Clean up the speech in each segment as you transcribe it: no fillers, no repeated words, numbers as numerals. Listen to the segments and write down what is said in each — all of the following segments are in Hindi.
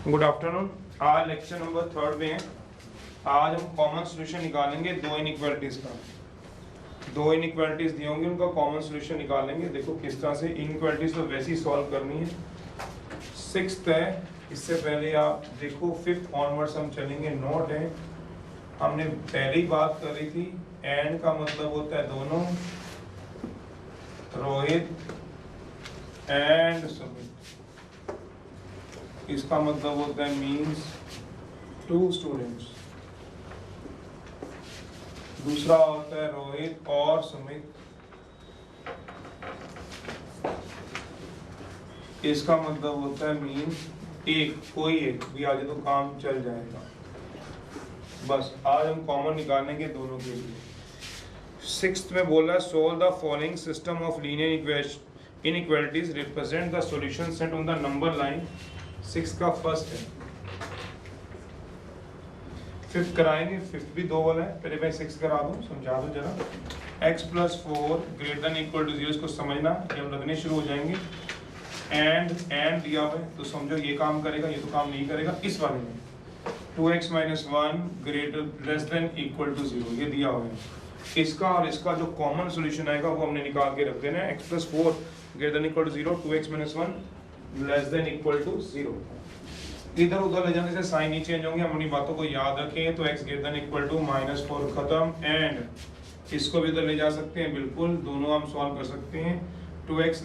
Good afternoon. आज लेक्चर नंबर 3 में है। आज हम कॉमन सॉल्यूशन निकालेंगे दो इनइक्वालिटीज का। दो इनइक्वालिटीज दी होंगी, उनका कॉमन सॉल्यूशन निकालेंगे। देखो किस तरह से इनइक्वालिटीज तो वैसे ही सॉल्व करनी है। 6th है, इससे पहले आप देखो 5th ऑनवर्ड्स हम चलेंगे। नोट है, हमने पहले ही बात कर रही थी, एंड का मतलब होता है दोनों, रोहित एंड सुमित। इसका मतलब होता है मीन्स 2 स्टूडेंट्स। दूसरा होता है रोहित और सुमित। इसका मतलब होता है मीन्स एक, कोई एक भी आ जाए तो काम चल जाएगा। बस आज हम कॉमन निकालेंगे दोनों के लिए। 6th में बोला solve the following system of linear inequalities represent the solution set on the number line. 6 का फर्स्ट है। 5th कराएंगे, 5th भी 2 वाला है। पहले मैं 6 करा दूं, समझा दूं जरा। x + 4 > = 0, इसको समझना, ये हम लगने शुरू हो जाएंगे। एंड दिया हुआ है तो समझो ये काम करेगा, ये तो काम नहीं करेगा। इस वाले में 2x - 1 > 0 ये दिया हुआ है। इसका और इसका जो कॉमन सॉल्यूशन आएगा वो हमने निकाल के रख देना है। x + 4 > 0, 2x - 1 <= 0। इधर उधर ले जाने से साइन नहीं चेंज होंगे, हम अपनी बातों को याद रखें। तो x > -4 खत्म। एंड इसको भी उधर ले जा सकते हैं, बिल्कुल दोनों हम सॉल्व कर सकते हैं। 2x <=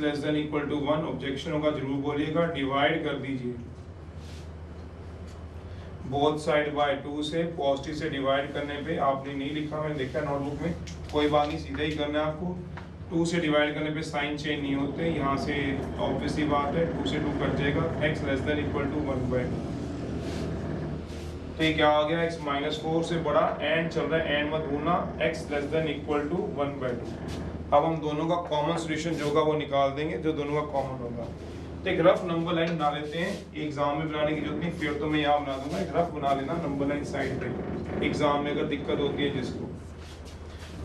1, ऑब्जेक्शन होगा जरूर बोलिएगा। डिवाइड कर दीजिए बोथ साइड बाय 2 से। पॉजिटिव से डिवाइड करने पे आपने नहीं लिखा, मैंने देखा नोटबुक में, कोई बात नहीं, सीधा ही करना है आपको। 2 से डिवाइड करने पे साइन चेंज नहीं होते, यहाँ से ऑब्वियसली बात है 2 से 2 कट जाएगा। x <= 1/2। तो ये क्या आ गया, x -4 से बड़ा। एंड चल रहा है, एंड मत भूलना, x <= 1/2। अब हम दोनों का कॉमन सॉल्यूशन जो होगा वो निकाल देंगे, जो दोनों का कॉमन होगा। तो एक रफ नंबर लाइन बना लेते हैं। एग्जाम में बनाने की जरूरत नहीं, फिर तो मैं यहाँ बना दूंगा। एक रफ बना लेना नंबर लाइन साइड पे, एग्जाम में अगर दिक्कत होती है जिसको।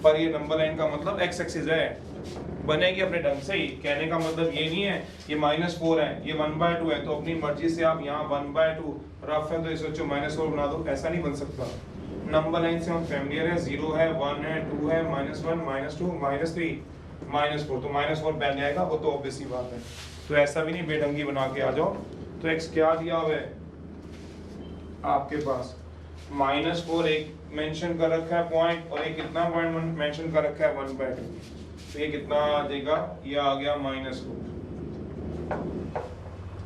पर ये नंबर लाइन का मतलब x एक्सिस है, बनेगी अपने ढंग से ही। कहने का मतलब ये नहीं है ये -4 है, ये 1/2 है, तो अपनी मर्जी से आप यहाँ 1/2 रफ है तो इसे सोचो -4 बना दो, ऐसा नहीं बन सकता। नंबर लाइन से हम फैमिलियर है, 0 है, 1 है, 2 है, -1, -2, -3, -4। तो -4 पहले आएगा, वो तो ऑब्वियस ही बात है। तो ऐसा भी नहीं बेढंगी बना के आ जाओ। तो x क्या दिया हुआ है आपके पास, -4 एक मेंशन कर रखा है पॉइंट, और एक कितना पॉइंट मेंशन कर रखा है 1/2। तो ये कितना आ जाएगा, ये आ गया -4,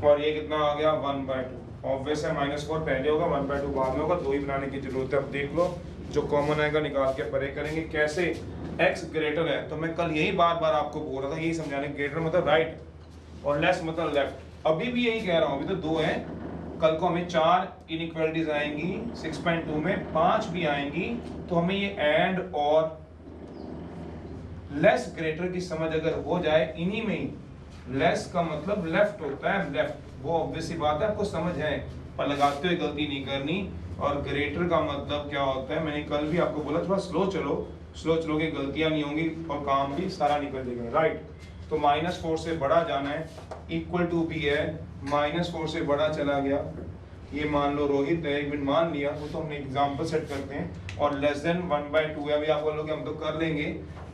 और ये कितना आ गया 1/2। ऑब्वियस है -4 पहले होगा, 1/2 बाद में होगा, 2 ही बनाने की जरूरत है। अब देख लो जो कॉमन आएगा निकाल के परे करेंगे। कैसे, x ग्रेटर है, तो मैं कल यही बार बार आपको बोल रहा था, यही समझाने। ग्रेटर मतलब राइट और लेस मतलब लेफ्ट। अभी भी यही कह रहा हूँ, अभी तो 2 है, कल को हमें 4 इनइक्वालिटीज आएंगी 6.2 में, 5 भी आएंगी। तो हमें ये एंड और लेस ग्रेटर की समझ अगर हो जाए इन्हीं में ही, लेस का मतलब लेफ्ट होता है, लेफ्ट, वो ऑब्वियस ही बात है, आपको समझ है, पर लगाते हुए गलती नहीं करनी। और ग्रेटर का मतलब क्या होता है, मैंने कल भी आपको बोला, थोड़ा स्लो चलो, स्लो चलोगे गलतियां नहीं होंगी और काम भी सारा निकल जाएगा, राइट। तो -4 से बड़ा जाना है, इक्वल टू भी है, -4 से बड़ा चला गया, ये मान लो रोहित है, एक मिनट मान लिया, वो तो हमने एग्जाम्पल सेट करते हैं। और लेस देन 1/2 है, अभी आप बोलोगे हम तो कर लेंगे,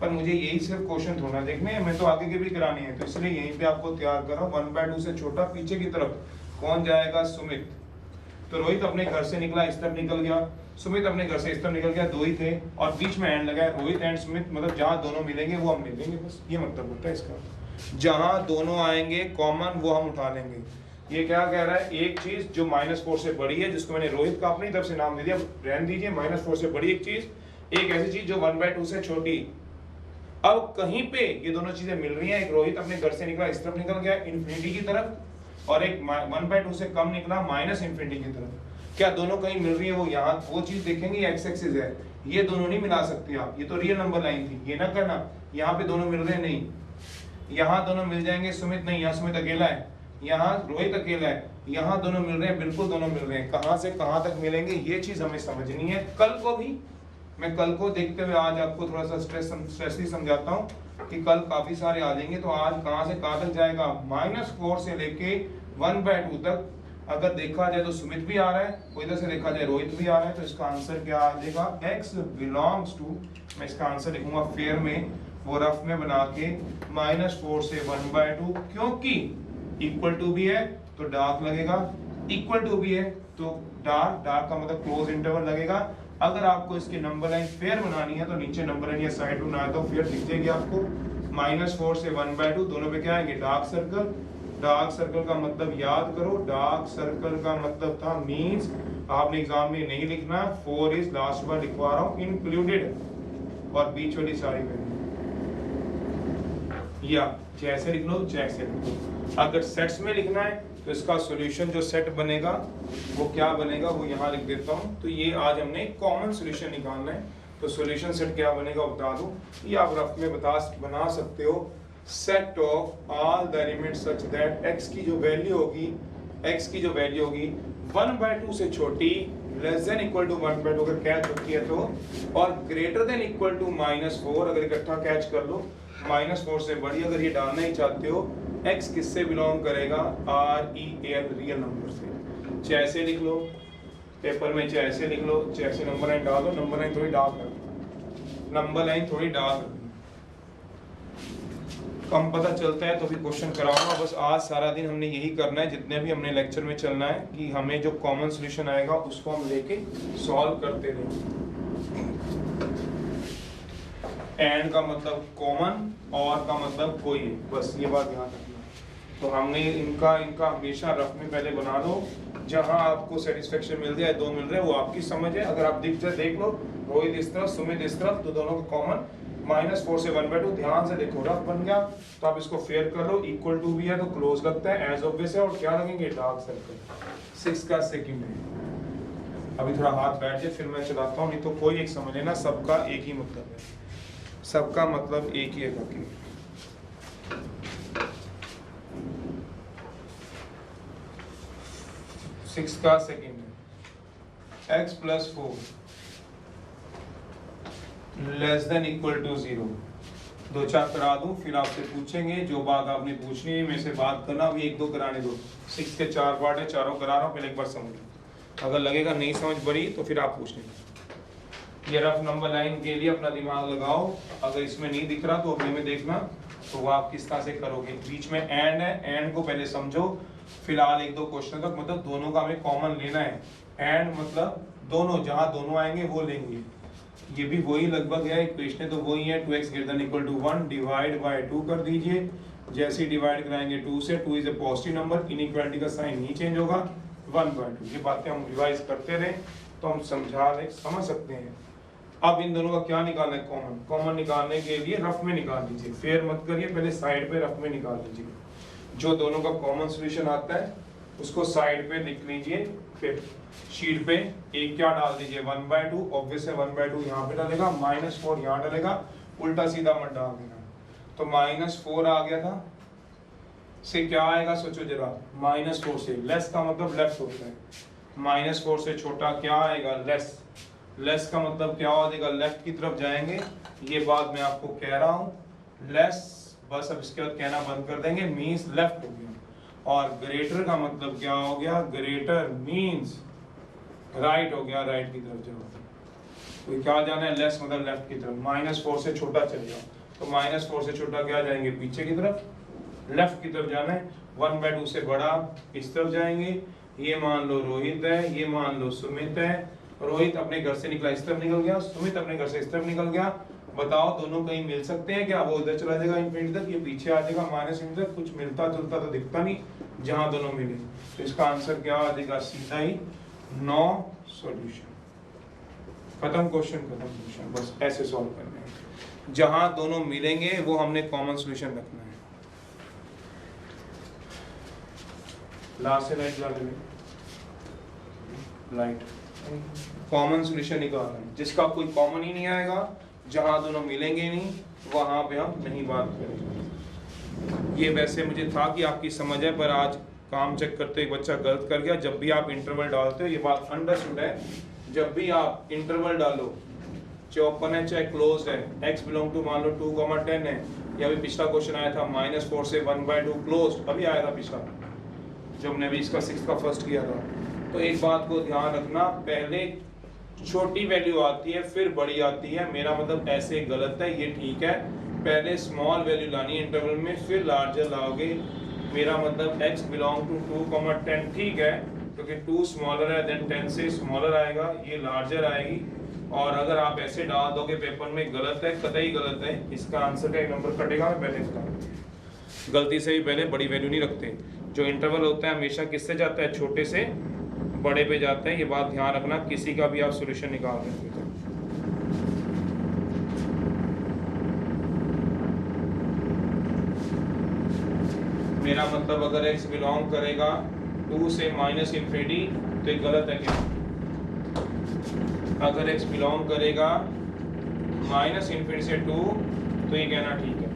पर मुझे यही सिर्फ क्वेश्चन थोड़ा देखने हैं, मैं तो आगे के भी कराने हैं, तो इसलिए यहीं पे आपको तैयार कर रहा हूँ। 1/2 से छोटा पीछे की तरफ कौन जाएगा, सुमित। तो रोहित अपने घर से निकला, इस तरफ निकल गया, सुमित अपने घर से इस तरफ निकल गया, 2 ही थे, और बीच में एंड लगा है, रोहित एंड सुमित, मतलब जहां दोनों मिलेंगे वो हम मिलेंगे, बस ये मतलब होता है इसका। जहां दोनों आएंगे कॉमन वो हम उठा लेंगे। ये क्या कह रहा है, एक चीज जो -4 से बड़ी है, जिसको मैंने रोहित का अपनी तरफ से नाम दे दिया, रहने दीजिए, -4 से बड़ी एक चीज, एक ऐसी चीज जो 1/2 से छोटी। अब कहीं पे ये दोनों चीजें मिल रही हैं, एक रोहित अपने घर से निकला, इस तरफ निकल गया इन्फिनिटी की तरफ, और एक 1/2 से कम निकला -इन्फिनिटी की तरफ। क्या दोनों कहीं मिल रही है, वो यहाँ वो चीज देखेंगे, x एक्सिस है, ये दोनों नहीं मिला सकते आप, ये तो रियल नंबर लाइन थी, ये ना करना यहाँ पे दोनों मिल रहे हैं, नहीं, यहाँ दोनों मिल जाएंगे, सुमित नहीं, यहाँ सुमित अकेला है, यहाँ रोहित अकेला है, यहाँ दोनों मिल रहे हैं, बिल्कुल दोनों मिल रहे हैं। कहाँ से कहाँ तक मिलेंगे ये चीज हमें समझनी है। कल को भी मैं कल को देखते हुए आज आपको थोड़ा सा स्ट्रेसली समझाता हूँ कि कल काफी सारे आ जाएंगे। तो आज कहाँ से कहाँ तक जाएगा, -4 से लेके 1/2 तक अगर देखा जाए तो सुमित भी आ रहा है, और इधर से देखा जाए रोहित भी आ रहा है, तो इसका आंसर क्या आ जाएगा, x बिलोंग्स टू, मैं इसका आंसर लिखूंगा फेयर में, वो रफ में बना के -4 से 1/2, क्योंकि इक्वल टू भी है तो डार्क लगेगा, इक्वल टू भी है तो डार्क, डार्क का मतलब क्लोज इंटरवल लगेगा। अगर आपको इसकी नंबर लाइन फेयर बनानी है तो नीचे नंबर लाइन या साइड टू ना तो फेयर दिख जाएगी आपको। -4 से 1/2 दोनों पे क्या आएंगे, डार्क सर्कल। डार्क सर्कल का मतलब याद करो, डार्क सर्कल का मतलब था मींस, आपने एग्जाम में नहीं लिखना, 4 इज लास्ट बार लिखवा रहा हूं इंक्लूडेड, और बीच वाली सारी पे या जैसे लिख लो जैसे लिख लो। अगर सेट्स में लिखना है तो इसका सॉल्यूशन जो सेट बनेगा वो क्या बनेगा, वो यहाँ लिख देता हूँ। तो ये आज हमने कॉमन सॉल्यूशन निकालना है, तो सॉल्यूशन सेट क्या बनेगा बता दूं, ये आप रफ में बना सकते हो, set of all the elements such that x की जो वैल्यू होगी, x की जो वैल्यू होगी 1/2 से छोटी, लेस देन इक्वल टू 1/2 अगर कैच होती है तो, और ग्रेटर देन इक्वल टू -4 अगर इकट्ठा कैच कर लो, -4 से बड़ी अगर ये डालना ही चाहते हो, x किससे बिलोंग करेगा, REL रियल नंबर से। जैसे लिख लो पेपर में, जैसे लिख लो, जैसे नंबर लाइन डालो, नंबर लाइन थोड़ी डार्क रखना, नंबर लाइन थोड़ी डार्क रखना, कम पता चलता है तो फिर क्वेश्चन कराऊंगा। बस आज सारा दिन हमने यही करना है, जितने भी हमने लेक्चर में चलना है कि हमें जो कॉमन सॉल्यूशन आएगा उसको हम लेके सॉल्व करते रहें। एंड का मतलब कॉमन, और का मतलब कोई है, बस ये बात ध्यान रखना। तो हमने इनका हमेशा रफ में पहले बना दो, जहां आपको सेटिस्फेक्शन मिल जाए, 2 मिल रहे हैं वो आपकी समझ है। अगर आप दिख जाए देख लो, रोहित इस तरफ, सुमित इस तरफ, तो दोनों का कॉमन -4 से 1/2, ध्यान से देखो रफ बन गया तो आप इसको फेयर कर लो, इक्वल टू भी है तो क्लोज लगता है एज ऑब्वियस है, और क्या लगेंगे डार्क सर्कल। 6 का सेकंड है, अभी थोड़ा हाथ बैठ जाए फिर मैं चलाता हूँ, नहीं तो कोई एक समझ लेना, सबका एक ही मतलब है, सबका मतलब एक ही है बाकी। सिक्स का सेकंड है, x + 4 less than equal to 0। 2-4 करा दूं फिर आपसे पूछेंगे, जो बात आपने पूछनी है मेरे से बात करना, अभी 1-2 कराने दो। 6 के 4 पार्ट है, चारों करा रहा हूँ, पहले एक बार समझ लो, अगर लगेगा नहीं समझ बड़ी तो फिर आप पूछ लेंगे। ये रफ नंबर लाइन के लिए अपना दिमाग लगाओ, अगर इसमें नहीं दिख रहा तो अगले में देखना, तो वो आप किस तरह से करोगे। बीच में एंड है, एंड को पहले समझो, फिलहाल 1-2 क्वेश्चन तक, मतलब दोनों का हमें कॉमन लेना है। एंड मतलब दोनों, जहां दोनों आएंगे वो लेंगे, ये भी वही लगभग है, इक्वेशन तो वही है, 2x > 1 डिवाइड बाय 2 कर दीजिए। जैसे ही डिवाइड कराएंगे 2 से, 2 is a positive number, inequality का साइन नहीं चेंज होगा, 1/2। ये बातें हम रिवाइज करते रहे तो हम समझ सकते हैं। अब इन दोनों का क्या निकालना है, कॉमन। कॉमन निकालने के लिए रफ में निकाल लीजिए, फेयर मत करिए, पहले साइड पे रफ में निकाल लीजिए। जो दोनों का कॉमन सॉल्यूशन आता है उसको साइड पे लिख लीजिए, फिर शीट पे एक क्या डाल दीजिए 1/2, ऑब्वियस है 1/2 यहाँ पे डालेगा, -4 यहाँ डालेगा, उल्टा सीधा मत डाल देना। तो -4 आ गया था, से क्या आएगा सोचो जरा, -4 से, लेस का मतलब लेफ्ट होता है, -4 से छोटा क्या आएगा, लेस। लेस का मतलब क्या हो जाएगा, लेफ्ट की तरफ जाएंगे, ये बात मैं आपको कह रहा हूँ, लेस, बस अब इसके बाद कहना बंद कर देंगे, मीन्स लेफ्ट हो गया। और ग्रेटर का मतलब क्या हो गया, ग्रेटर मीन्स राइट हो गया, राइट की तरफ जाओ। तो क्या जाना है, लेस मतलब लेफ्ट की तरफ। -4 से छोटा चले जाओ, तो -4 से छोटा क्या जाएंगे, पीछे की तरफ, लेफ्ट की तरफ जाना है। 1/2 से बड़ा इस तरफ जाएंगे, ये मान लो रोहित है, ये मान लो सुमित है, रोहित अपने घर से निकला इस तरफ निकल गया, सुमित अपने घर से इस तरफ निकल गया। बताओ दोनों कहीं मिल सकते हैं क्या, वो उधर चला जाएगा इंफिनिटी तक, ये पीछे आ जाएगा -∞ तक, कुछ मिलता जुलता तो दिखता नहीं जहां दोनों मिले। तो इसका आंसर क्या आ जाएगा, सीधा ही नो सॉल्यूशन। खत्म क्वेश्चन, खत्म क्वेश्चन, बस ऐसे सॉल्व करना है। जहां दोनों मिलेंगे वो हमने कॉमन सॉल्यूशन रखना है। लास्ट से लाइट लाइट कॉमन सॉल्यूशन निकालना है, जिसका कोई कॉमन ही नहीं आएगा, जहां दोनों मिलेंगे नहीं, वहां पे हम नहीं बात करेंगे। ये वैसे मुझे था कि आपकी समझ है, पर आज काम चेक करते एक बच्चा गलत कर गया। जब भी आप इंटरवल डालते हो, ये बात अंडरस्टूड है, जब भी आप इंटरवल डालो, चाहे ओपन है चाहे क्लोज है, x बिलोंग टू मान लो 2,10 है, या भी पिछला क्वेश्चन आया था -4 से 1/2 क्लोज, अभी आया था पिछला, जो हमने अभी इसका 6 का फर्स्ट किया था। तो एक बात को ध्यान रखना, पहले छोटी वैल्यू आती है फिर बड़ी आती है, मेरा मतलब ऐसे गलत है, ये ठीक है। पहले स्मॉल वैल्यू लानी है इंटरवल में, फिर लार्जर लाओगे। मेरा मतलब x बिलोंग टू 2,10 ठीक है, क्योंकि 2 स्मॉलर है देन 10 से स्मॉलर आएगा, ये लार्जर आएगी। और अगर आप ऐसे डाल दोगे पेपर में, गलत है, कतई गलत है। इसका आंसर का 1 नंबर कटेगा। मैं पहले इसका गलती से भी पहले बड़ी वैल्यू नहीं रखते। जो इंटरवल होता है हमेशा किससे जाता है, छोटे से बड़े पे जाते हैं, ये बात ध्यान रखना किसी का भी आप सॉल्यूशन निकाल रहे हैं। मेरा मतलब अगर x बिलोंग करेगा 2 से माइनस इन्फिनिटी तो ये गलत है क्या? अगर x बिलोंग करेगा माइनस इन्फिनिटी से 2 तो ये कहना ठीक है,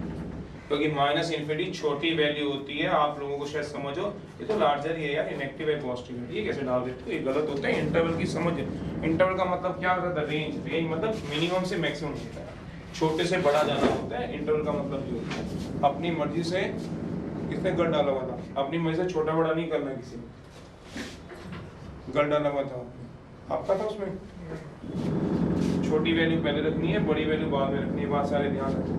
क्योंकि माइनस इन्फिनिटी छोटी वैल्यू होती है। आप लोगों को शायद समझो, ये तो लार्जर ही है यार, नेगेटिव है पॉजिटिव है, ये कैसे डाल देते हो, ये गलत होता है। इंटरवल की समझ, इंटरवल का मतलब क्या होता है, रेंज। रेंज मतलब मिनिमम से मैक्सिमम होता है, छोटे से बड़ा जाना होता है। इंटरवल का मतलब ये होता है अपनी मर्जी से, किसने गढ़ डाला हुआ था, अपनी मर्जी से छोटा बड़ा नहीं करना, किसी ने गढ़ डाला हुआ था आपका था, उसमें छोटी वैल्यू पहले रखनी है, बड़ी वैल्यू बाद में रखनी है, बात सारे ध्यान रखो।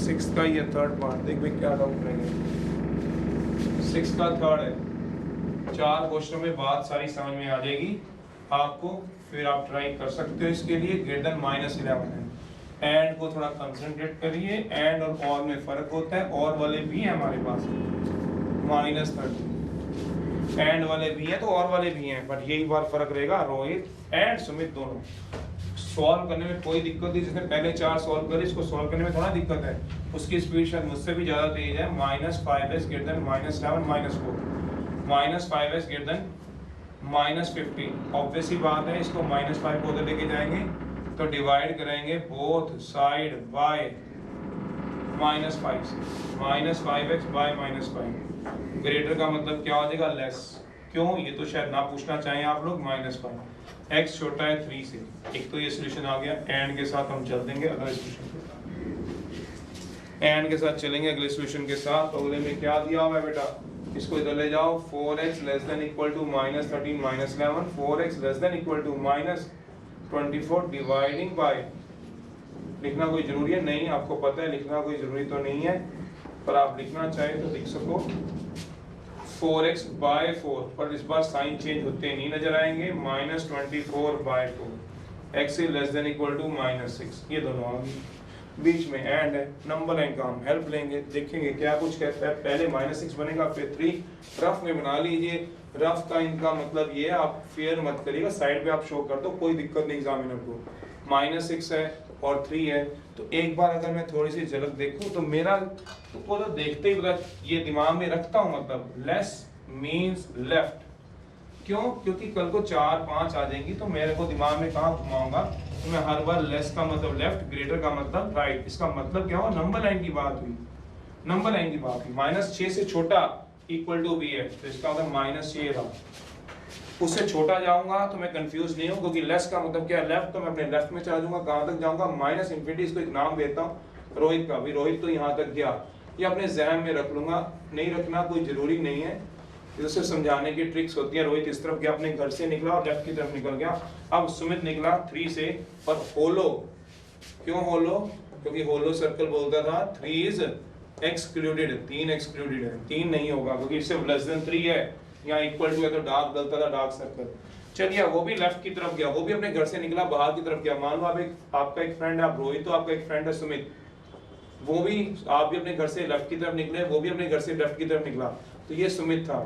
6 का ये थर्ड पार्ट देख भाई, क्या डाउट रह गया। 6 का थर्ड है, 4 क्वेश्चन में बात सारी समझ में आ जाएगी आपको, फिर आप ट्राई कर सकते हो। इसके लिए ग्रेटर देन -11 है। एंड को थोड़ा कंसंट्रेट करिए, एंड और और में फर्क होता है, और वाले भी है हमारे पास -30, एंड वाले भी हैं तो और वाले भी हैं, बट यही बार फर्क रहेगा, रोहित एंड सुमित दोनों। सॉल्व करने में कोई दिक्कत नहीं, जिसने पहले 4 सॉल्व करे इसको सॉल्व करने में थोड़ा दिक्कत है, उसकी स्पीड शायद मुझसे भी ज्यादा तेज है। -5s greater than -11 -4, -5s greater than -50। Obvious ही बात है, इसको -5 को उधर लेके जाएंगे तो डिवाइड करेंगे बोथ साइड बाय -5 से, -5x बाय -5। ग्रेटर का मतलब क्या हो जाएगा, लेस। क्यों, ये तो शायद ना पूछना चाहें आप लोग। -5 x छोटा है 3 से, एक तो ये सॉल्यूशन आ गया। एंड के साथ हम चल देंगे अगले सॉल्यूशन पे, एंड के साथ चलेंगे अगले सॉल्यूशन के साथ। अगले में क्या दिया हुआ है बेटा, इसको इधर ले जाओ। 4x less than equal to -13 -11, 4x less than equal to -24 dividing by, लिखना कोई जरूरी है नहीं, आपको पता है लिखना कोई जरूरी तो नहीं है, पर आप लिखना चाहे तो लिख सको 4x बाय 4, पर इस बार साइन चेंज होते नहीं नजर आएंगे। -24 by 4, x is less than equal to -6, ये दोनों आ गए। बीच में एंड है, नंबर लाइन का हम हेल्प लेंगे, देखेंगे क्या कुछ कहता है। पहले -6 बनेगा फिर 3, रफ में बना लीजिए। रफ का इनका मतलब ये है, आप फेयर मत करिएगा, साइड पे आप शो कर दो, कोई दिक्कत नहीं एग्जामिनर को। -6 है और 3 है, तो एक बार अगर मैं थोड़ी सी झलक देखूं तो मेरा तो देखते ही पता, ये दिमाग में रखता हूं, मतलब लेस मींस लेफ्ट। क्यों, क्योंकि कल को 4 5 आ जाएंगी तो मेरे को दिमाग में कहां घुमाऊंगा, तो मैं हर बार लेस का मतलब लेफ्ट, ग्रेटर का मतलब राइट। इसका मतलब क्या हुआ, नंबर लाइन की बात हुई, नंबर लाइन की बात हुई। -6 से छोटा इक्वल टू भी है, तो इसका मतलब -6 था। उससे छोटा जाऊंगा तो मैं कंफ्यूज नहीं हूं, क्योंकि लेस का मतलब क्या है, लेफ्ट, तो मैं अपने लेफ्ट में चला जाऊंगा। कहां तक जाऊंगा, -∞। इसको एक नाम देता हूं रोहित का, भी रोहित तो यहां तक गया, ये अपने जहन में रख लूंगा, नहीं रखना कोई जरूरी नहीं है, ये सिर्फ समझाने की ट्रिक्स होती है। रोहित इस तरफ गया, अपने घर से निकला और लेफ्ट की तरफ निकल गया। अब सुमित निकला 3 से, पर होलो, क्यों होलो, क्योंकि होलो सर्कल बोलता था 3 इज एक्सक्लूडेड, 3 एक्सक्लूडेड है, 3 नहीं होगा क्योंकि सिर्फ लेस देन 3 है, यहाँ इक्वल टू है तो डार्क डलता था, डार्क सर्कल। चलिए वो भी लेफ्ट की तरफ गया, वो भी अपने घर से निकला, बाहर की तरफ गया। मान लो आप आपका एक फ्रेंड है, आप रोहित, तो आपका एक फ्रेंड है सुमित, वो भी, आप भी अपने घर से लेफ्ट की तरफ निकले, वो भी अपने घर से लेफ्ट की तरफ निकला, तो ये सुमित था।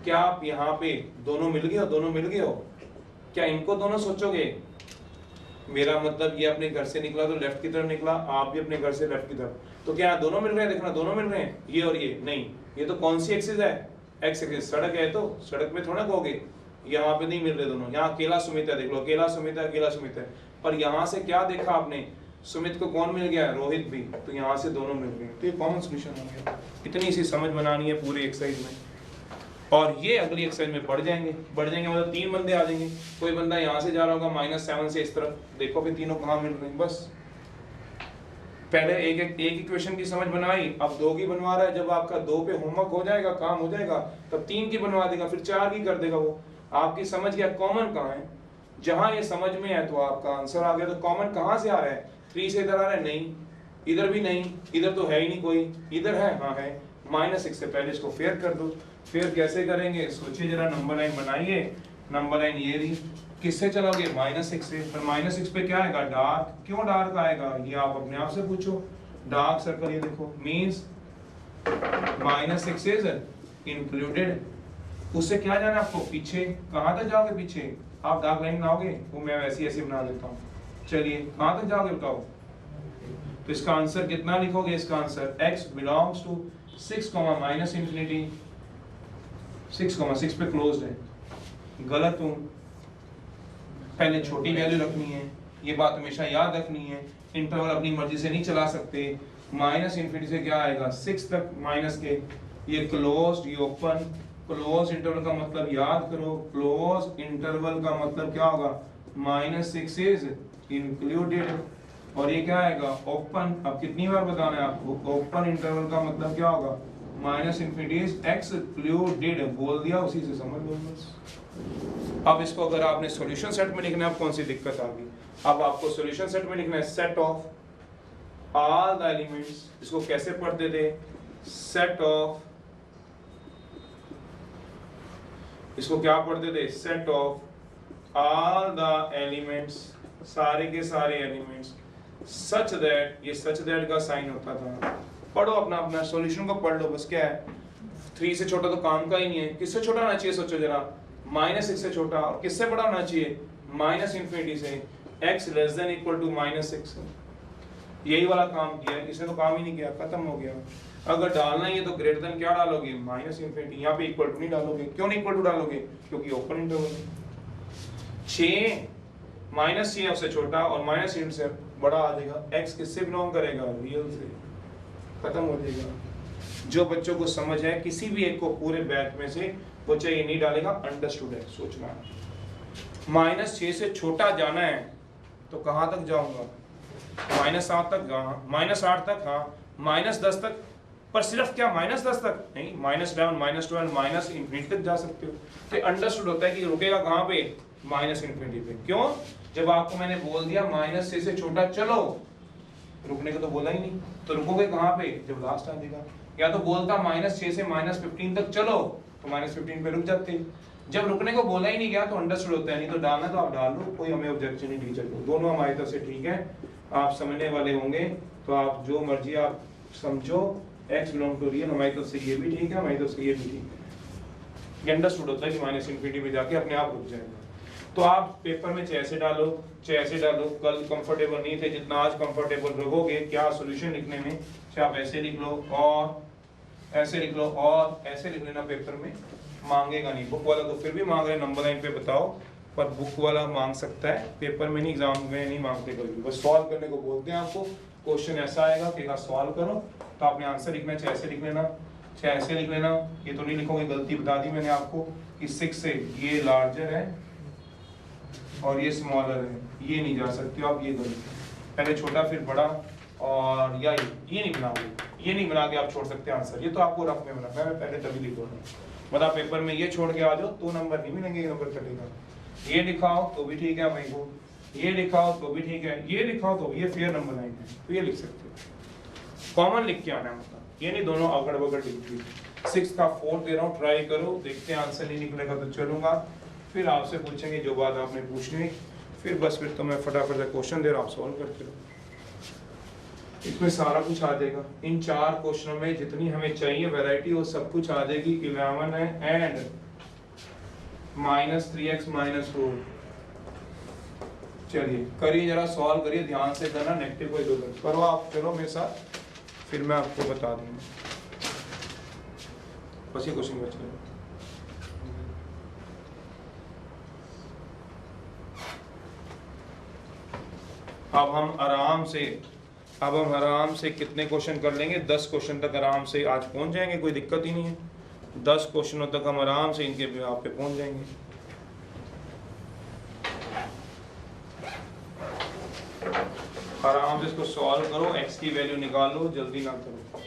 क्या आप यहाँ पे दोनों मिल गए हो, दोनों मिल गए हो, क्या इनको दोनों सोचोगे? मेरा मतलब ये अपने घर से निकला तो लेफ्ट की तरफ निकला, आप भी अपने घर से लेफ्ट की तरफ, तो क्या दोनों मिल रहे हैं? देखना दोनों मिल रहे हैं, ये और ये नहीं, ये तो कौन सी एक्सिस है, एक्स एक्सिस। सड़क है तो सड़क में थोड़ा कहोगे, यहाँ पे नहीं मिल रहे दोनों, यहाँ अकेला सुमित है, देख लो अकेला सुमित है, अकेला सुमित है। पर यहाँ से क्या देखा आपने, सुमित को कौन मिल गया, रोहित भी, तो यहाँ से दोनों मिल गए, तो ये कॉमन सॉल्यूशन हो गया। इतनी सी समझ बनानी है पूरी एक्सरसाइज में, और ये अगली एक्सरसाइज में बढ़ जाएंगे मतलब 3 बंदे आ जाएंगे। कोई बंदा यहाँ से जा रहा होगा -7 से इस तरफ, देखो फिर तीनों कहाँ मिल रहे हैं, बस पहले एक इक्वेशन की समझ बनाई, अब 2 की बनवा रहा है। जब आपका 2 पे होमवर्क हो जाएगा, काम हो जाएगा, तब 3 की बनवा देगा, फिर 4 की कर देगा। वो आपकी समझ गया कॉमन कहाँ है। जहां ये समझ में है तो आपका आंसर आ गया। तो कॉमन कहाँ से आ रहा है? 3 से इधर आ रहा है, नहीं, इधर भी नहीं, इधर तो है ही नहीं कोई, इधर है, हाँ है, -6 से पहले इसको फेयर कर दो। फेयर कैसे करेंगे? सोचिए जरा, नंबर लाइन बनाइए। नंबर लाइन ये रही, किससे चलोगे? -6 से। पर -6 पे क्या आएगा? डार्क। क्यों डार्क आएगा ये आप अपने आप से पूछो। डार्क सर्कल ये देखो, मींस -6 इज इंक्लूडेड। उससे क्या जाना आपको? पीछे। कहां तक जाओगे पीछे? आप डार्क लाइन बनाओगे? वो मैं वैसी ऐसी बना देता हूँ। चलिए कहां तक जाओगे बताओ। तो इसका आंसर कितना लिखोगे? इसका आंसर x बिलोंग्स टू 6, -∞। 6 पे क्लोज्ड है। गलत हूं। पहले छोटी वैल्यू रखनी है, ये बात हमेशा याद रखनी है। इंटरवल अपनी मर्जी से नहीं चला सकते। -∞ से क्या आएगा? 6 तक माइनस के, ये क्लोज्ड, ये ओपन। क्लोज इंटरवल का मतलब याद करो। क्लोज इंटरवल का मतलब क्या होगा? -6 इज इंक्लूडेड। और ये क्या आएगा? ओपन। अब कितनी बार बताना है आपको? ओपन इंटरवल का मतलब क्या होगा? -∞ इज एक्सक्लूडेड। बोल दिया, उसी से समझ लो बस। अब इसको अगर आपने सॉल्यूशन सेट में लिखना है, अब कौन सी दिक्कत आ गई? अब आपको सॉल्यूशन सेट में लिखना है set of all the elements. इसको कैसे पढ़ते थे? सेट ऑफ, इसको क्या पढ़ते थे? Set of all the elements, सारे के सारे एलिमेंट्स, सच दैट, ये सच दैट का साइन होता था। पढ़ो अपना अपना सॉल्यूशन को पढ़ लो बस। क्या है? 3 से छोटा तो काम का ही नहीं है। किससे छोटा होना चाहिए? सोचो जरा। -6 से छोटा। और किससे बड़ा होना चाहिए? -∞ से। x < -6। यही वाला काम किया, इसने तो काम ही नहीं किया, खत्म हो गया। अगर डालना ही है तो ग्रेटर देन क्या डालोगे? -∞। यहाँ पे इक्वल टू नहीं डालोगे। क्यों नहीं इक्वल टू डालोगे? क्योंकि ओपन इंटरवल है। 6 -6 उससे छोटा और -∞ से बड़ा आ जाएगा। x किससे बिलोंग करेगा? रियल से। खत्म हो जाएगा। जो बच्चों को समझ है किसी भी एक को पूरे बैच में से, वो चाहिए नहीं डालेगा, अंडरस्टूड है। सोचना, -6 से छोटा जाना है तो कहां तक जाऊंगा? -7 तक, -8 तक, हाँ, -10 तक। पर सिर्फ क्या -10 तक नहीं, -11, -12, -∞ तक जा सकते हो। तो अंडरस्टूड होता है कि रुकेगा कहां पे? -∞ पे। क्यों? जब आपको मैंने बोल दिया -6 से छोटा चलो, रुकने को तो बोला ही नहीं, तो रुकोगे कहां पे? जब लास्ट आ जाएगा। या तो बोलता -6 से -15 तक चलो, तो -15 पे रुक जाते। जब रुकने को बोला ही नहीं गया तो अंडरस्टूड होता है। नहीं तो डालना तो आप डाल लो, कोई हमें ऑब्जेक्शन नहीं टीचर को। दोनों हमारी तरफ से ठीक है, आप समझने वाले होंगे तो आप जो मर्जी आप समझो। x बिलोंग टू रियल, हमारी तरफ से ये भी ठीक है, हमारी तरफ से ये भी ठीक है। ये अंडरस्टूड होता है कि -∞ में जाके अपने आप रुक जाएगा। तो आप पेपर में चाहे ऐसे डालो, चाहे ऐसे डालो। कल कंफर्टेबल नहीं थे जितना आज कंफर्टेबल रहोगे क्या सॉल्यूशन लिखने में, चाहे आप ऐसे लिख लो और ऐसे लिख लो और ऐसे लिख लेना। पेपर में मांगेगा नहीं, बुक वाला तो फिर भी मांग रहे, नंबर लाइन पे बताओ, पर बुक वाला मांग सकता है, पेपर में नहीं, एग्जाम में नहीं मांगते कभी। बस सॉल्व करने को बोलते हैं आपको। क्वेश्चन ऐसा आएगा कि सॉल्व करो, तो आपने आंसर लिखना है, चाहे ऐसे लिख लेना, चाहे ऐसे लिख लेना। ये तो नहीं लिखोगे, गलती बता दी मैंने आपको कि 6 से ये लार्जर है और ये स्मॉलर है, ये नहीं जा सकते हो आप, ये गलत है। पहले छोटा फिर बड़ा, और या ये नहीं बनाओगे, ये नहीं बना के आप छोड़ सकते आंसर। ये तो आपको रफ में बनाना है, मैं पहले तभी लिख दूंगा। मतलब पेपर में ये छोड़ के आ जाओ तो नंबर नहीं मिलेंगे, ये नंबर कटेगा। ये लिखाओ तो भी ठीक है भाई को, ये लिखाओ तो भी ठीक है, ये लिखाओ तो ये फेयर नंबर लाइन है, तो ये लिख सकते हो। कॉमन लिख के आना है, मतलब ये नहीं दोनों अगड़ बगड़ लिख दी। 6 का 4 दे रहा हूँ, ट्राई करो, देखते हैं आंसर नहीं निकलेगा तो चलूंगा, फिर आपसे पूछेंगे जो बात आपने पूछनी, फिर बस फिर तो मैं फटाफट से क्वेश्चन दे रहा हूँ, आप सॉल्व करते रहो। इसमें सारा कुछ आ जाएगा। इन 4 क्वेश्चनों में जितनी हमें चाहिए वैरायटी वो सब कुछ आ जाएगी। 11 है एंड -3x -4। चलिए करिए, जरा सॉल्व करिए, ध्यान से करना, नेगेटिव को इधर करो आप, चलो मेरे साथ, फिर मैं आपको बता दूंगा। बस ये क्वेश्चन बच गया। अब हम आराम से कितने क्वेश्चन कर लेंगे? 10 क्वेश्चन तक आराम से आज पहुंच जाएंगे, कोई दिक्कत ही नहीं है। 10 क्वेश्चनों तक हम आराम से इनके भी आप पे पहुंच जाएंगे। आराम से इसको सॉल्व करो, x की वैल्यू निकालो, जल्दी ना करो।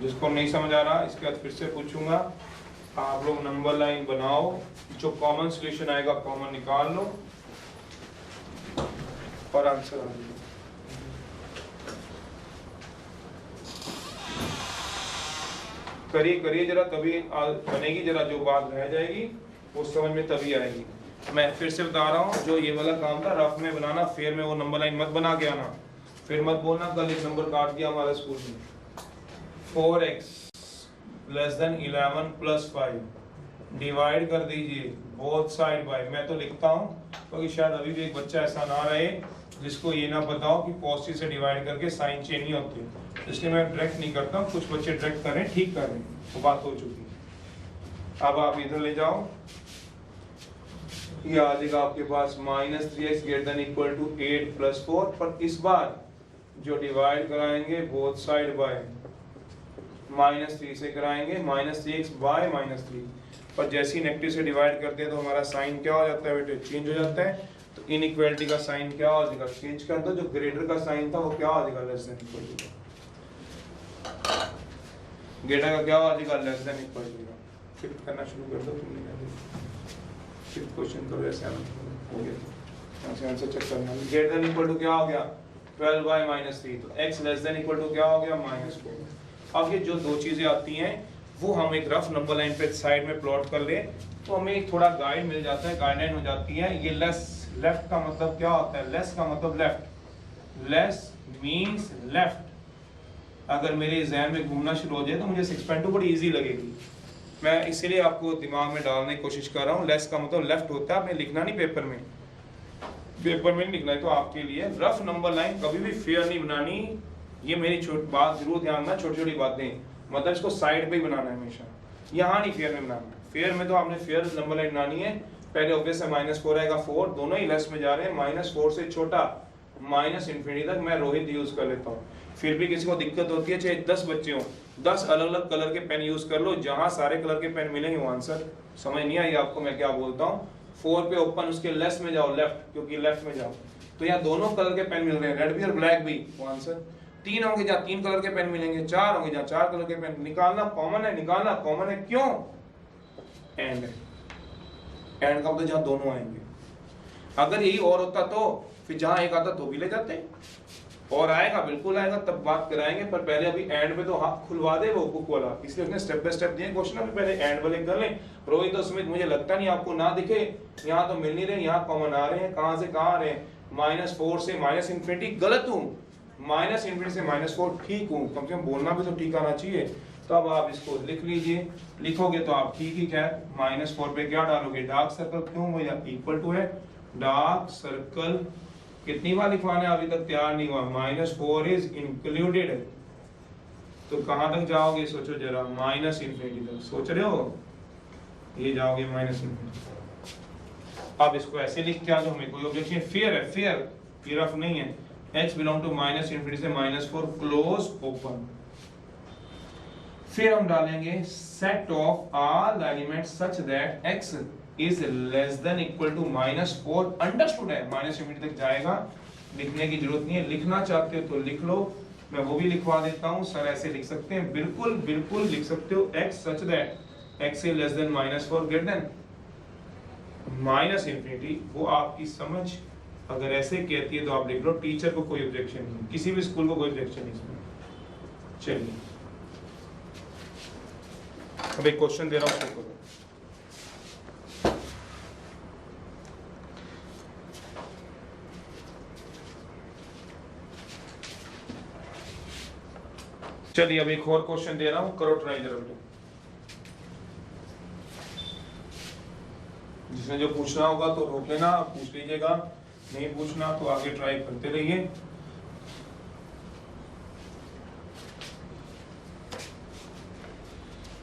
जिसको नहीं समझ आ रहा इसके बाद फिर से पूछूंगा, आप लोग नंबर लाइन बनाओ, जो कॉमन सॉल्यूशन आएगा कॉमन निकाल लो और आंसर आ जाएगा। करिए जरा, तभी बनेगी, जरा जो बात रह जाएगी वो समझ में तभी आएगी। मैं फिर से बता रहा हूँ, जो ये वाला काम था रफ में बनाना, फेयर में वो नंबर लाइन मत बना के आना, फिर मत बोलना कल एक नंबर काट दिया हमारे स्कूल में। 4x less then 11 plus 5 divide कर दीजिए बोथ साइड बाय, मैं तो लिखता हूँ क्योंकि शायद अभी भी एक बच्चा ऐसा ना रहे जिसको ये ना पता हो कि पॉजिटिव से डिवाइड करके साइन चेंज नहीं होते, इसलिए मैं डायरेक्ट नहीं करता हूँ, कुछ बच्चे डायरेक्ट कर रहे हैं, ठीक कर रहे हैं, वो बात हो चुकी है। अब आप इधर ले जाओ, ये आ जाएगा आपके पास -3x greater than equal to 8 plus 4, पर इस बार जो डिवाइड कराएंगे बोथ साइड बाय -3 से कराएंगे, -3x बाय -3, पर जैसे ही नेगेटिव से डिवाइड करते हैं तो हमारा साइन क्या हो जाता है बेटे, चेंज हो जाता है। तो इनइक्वालिटी का साइन क्या हो जाएगा, चेंज कर दो, जो ग्रेटर का साइन था वो क्या हो जाएगा, less than equal to, greater का क्या हो जाएगा, लेस देन इक्वल टू। फिर करना शुरू कर दो, फिर क्वेश्चन करो, ऐसे हो गया, ऐसे आंसर चेक करना। ग्रेटर देन इक्वल टू क्या हो गया, 12 बाय -3, तो x less than equal to क्या हो गया, -4। अब ये जो दो चीजें आती हैं वो हम एक रफ नंबर लाइन पे साइड में प्लॉट कर ले तो हमें थोड़ा गाइड मिल जाता है, गाइडलाइन हो जाती है। ये लेफ्ट का मतलब क्या होता है, लेस का मतलब लेफ्ट, लेस मींस लेफ्ट। अगर मेरे जहन में घूमना शुरू हो जाए तो मुझे 6.2 बड़ी इजी लगेगी, मैं इसीलिए आपको दिमाग में डालने की कोशिश कर रहा हूँ। लेस का मतलब लेफ्ट होता है, आपने लिखना नहीं पेपर में, पेपर में नहीं लिखना है। तो आपके लिए रफ नंबर लाइन कभी भी फेयर नहीं बनानी, ये मेरी बात जरूर ध्यान रखना, छोटी छोटी बातें, मतलब इसको साइड पे ही बनाना है हमेशा, यहाँ नहीं फेयर में बनाना। फेयर में तो आपने फेयर नंबर लाइन बनानी है, पहले ऑब्वियस है -4 आएगा, 4 दोनों ही लेस में जा रहे हैं, -4 से छोटा -∞ तक मैं रोहित यूज कर लेता हूँ। फिर भी किसी को दिक्कत होती है, चाहे 10 बच्चे हों, 10 अलग अलग कलर के पेन यूज कर लो, जहां सारे कलर के पेन मिलेंगे वो आंसर। समझ नहीं आई आपको मैं क्या बोलता हूँ? 4 पे ओपन, उसके लेस में जाओ, लेफ्ट, क्योंकि लेफ्ट में जाओ तो यहाँ दोनों कलर के पेन मिल रहे हैं, रेड भी और ब्लैक भी, वो आंसर। 3 होंगे जहाँ 3 कलर के पेन मिलेंगे, 4 होंगे जहाँ 4 कलर के पेन। निकालना कॉमन है, निकालना कॉमन है, क्यों? एंड एंड का मतलब जहाँ दोनों आएंगे। अगर यही और होता तो फिर जहाँ एक आता तो भी ले जाते, और आएगा बिल्कुल आएगा, तब बात कराएंगे, पर पहले अभी एंड में तो हाथ खुलवा दे वो बुक वाला, इसलिए उसने स्टेप बाय स्टेप दिए क्वेश्चन। अभी पहले एंड वाले कर लें। रोहित और सुमित, मुझे लगता नहीं आपको ना दिखे, यहाँ तो मिल नहीं रहे, यहाँ कॉमन आ रहे हैं, कहाँ से कहाँ आ रहे हैं, -4 से -∞। गलत हूँ, -∞ से -4 ठीक हूँ, कम से कम बोलना भी तो ठीक आना चाहिए। तो अब आप इसको लिख लीजिए, लिखोगे तो आप ठीक ही क्या, -4 पे क्या डालोगे, डार्क सर्कल, क्यों भैया इक्वल टू है, डार्क सर्कल कितनी बार लिखवाना है, अभी तक तैयार नहीं हुआ, -4 इज इंक्लूडेड, तो कहां तक जाओगे सोचो जरा, -∞ तक सोच रहे हो, ये जाओगे -∞। अब इसको ऐसे लिख के आ जाओ, हमें कोई ऑब्जेक्शन, फेयर है, फेयर रफ नहीं है। x बिलोंग टू -∞ से -4 क्लोज ओपन, फिर हम डालेंगे set of all elements such that x is less than equal to -4, understood है, -∞ तक जाएगा, लिखने की जरूरत नहीं है। लिखना चाहते हो तो लिख लो, मैं वो भी लिखवा देता हूँ, सर ऐसे लिख सकते हैं, बिल्कुल बिल्कुल लिख सकते हो, x such that x is less than -4 greater than -∞, वो आपकी समझ अगर ऐसे कहती है तो आप लिख लो, टीचर को कोई ऑब्जेक्शन नहीं, किसी भी स्कूल को कोई ऑब्जेक्शन नहीं। चलिए अब एक क्वेश्चन दे रहा हूँ, चलिए अब एक और क्वेश्चन दे रहा हूं, करो ट्राई जरा बेटा। जिसने जो पूछना होगा तो रोक लेना, पूछ लीजिएगा, नहीं पूछना तो आगे ट्राई करते रहिए।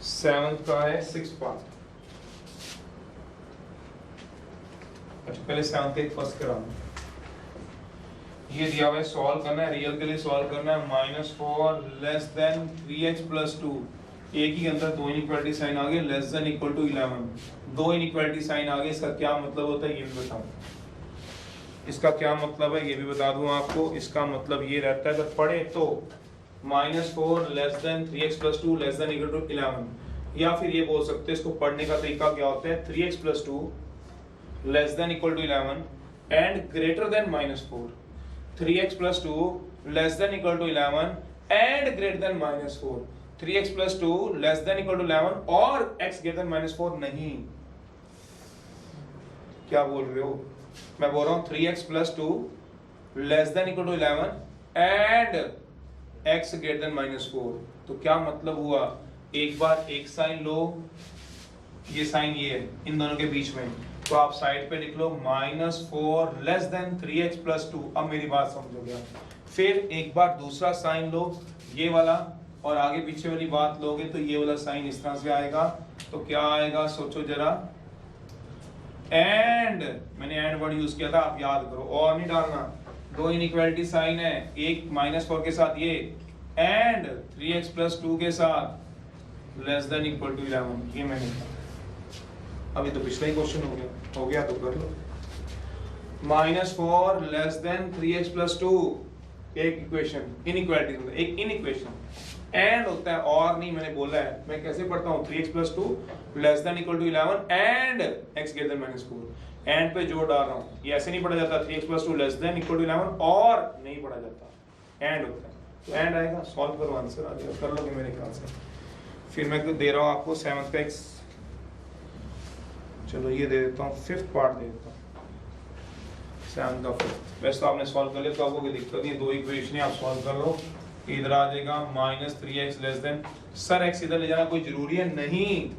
सेवंथ का है 6 पार्ट। अच्छा पहले सेवंथ एक फर्स्ट करा, ये दिया हुआ है, सॉल्व करना है, रियल के लिए सॉल्व करना है। -4 लेस देन 3x + 2, एक ही अंदर दो इनइक्वालिटी साइन आ गए, लेस देन इक्वल टू 11, दो इनइक्वालिटी साइन आ गए, इसका क्या मतलब होता है ये भी बताओ। इसका क्या मतलब है ये भी बता दूं आपको। इसका मतलब ये रहता है अगर पढ़े तो -4 less than 3x + 2 less than equal to 11, या फिर ये बोल सकते हैं इसको पढ़ने का तरीका क्या होता है 3x + 2 less than equal to 11 and greater than -4, 3x + 2 less than equal to 11 and greater than -4, 3x + 2 less than equal to 11 और x ग्रेटर देन -4 नहीं। क्या बोल रहे हो? मैं बोल रहा हूं 3x + 2 less than equal to 11 and x greater than -4। तो क्या मतलब हुआ, एक बार एक साइन लो, ये साइन ये है इन दोनों के बीच में, तो आप साइड पे लिख लो -4 लेस देन 3x + 2। अब मेरी बात समझोगे आप। फिर एक बार दूसरा साइन लो ये वाला, और आगे पीछे वाली बात लोगे तो ये वाला साइन इस तरह से आएगा। तो क्या आएगा सोचो जरा, एंड मैंने एंड वर्ड यूज किया था, आप याद करो, और नहीं डालना। दो इनइक्वालिटी साइन है, एक -4 के साथ ये एंड 3x + 2 के साथ लेस देन इक्वल टू 11, ये मैंने कहा। अभी तो पिछला ही क्वेश्चन हो गया तो कर लो। -4 लेस देन 3x + 2 एक इक्वेशन, इनइक्वालिटी होता है एक इनइक्वेशन, एंड होता है और नहीं, मैंने बोला है मैं कैसे पढ़ता हूँ 3x + 2 less than equal to 11 and x greater than -4। End पे जोड़ डाल रहा हूँ, ये ऐसे नहीं पढ़ा जाता 3x + 2 less than equal to 11 और नहीं पढ़ा जाता, एंड होता है। तो एंड आएगा, सॉल्व करो, आंसर आ जाएगा, कर लोगे मेरे ख्याल से। फिर मैं दे रहा हूँ आपको 7th का x, चलो ये दे देता हूँ, 5th पार्ट दे देता हूँ 7th का 5th। वैसे तो आपने सॉल्व कर लिया तो आपको कोई दिक्कत नहीं है, दो इक्वेशन आप सॉल्व कर लो। इधर आ जाएगा -3x less then, sir x इधर ले जाना कोई जरूरी है नहीं,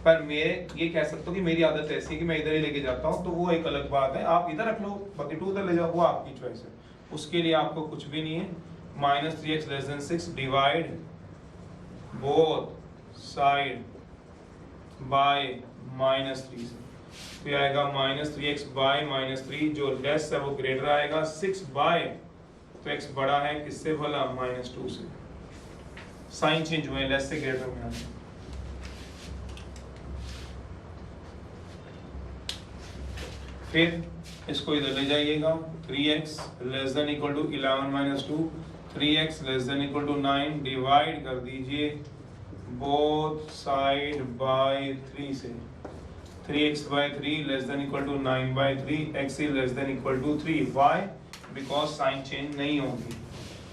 पर मेरे ये कह सकते हो कि मेरी आदत ऐसी है कि मैं इधर ही लेके जाता हूँ, तो वो एक अलग बात है। आप इधर रख लो, बाकी 2 उधर ले जाओ, वो आपकी चॉइस है, उसके लिए आपको कुछ भी नहीं है। -3x less then 6 divide both side by -3 से, तो ये आएगा -3x बाय -3, जो लेस है वो ग्रेटर आएगा, 6 बाय, तो x बड़ा है किससे भला, -2 से। साइन चेंज हुए, लेस से ग्रेटर में आए। फिर इसको इधर ले जाइएगा, 3x less than equal to 11 - 2, 3x less than equal to 9 divide कर दीजिए बोथ साइड बाय 3 से, 3x/3 less than equal to 9/3, x less than equal to 3। Why? Because sign change नहीं होगी।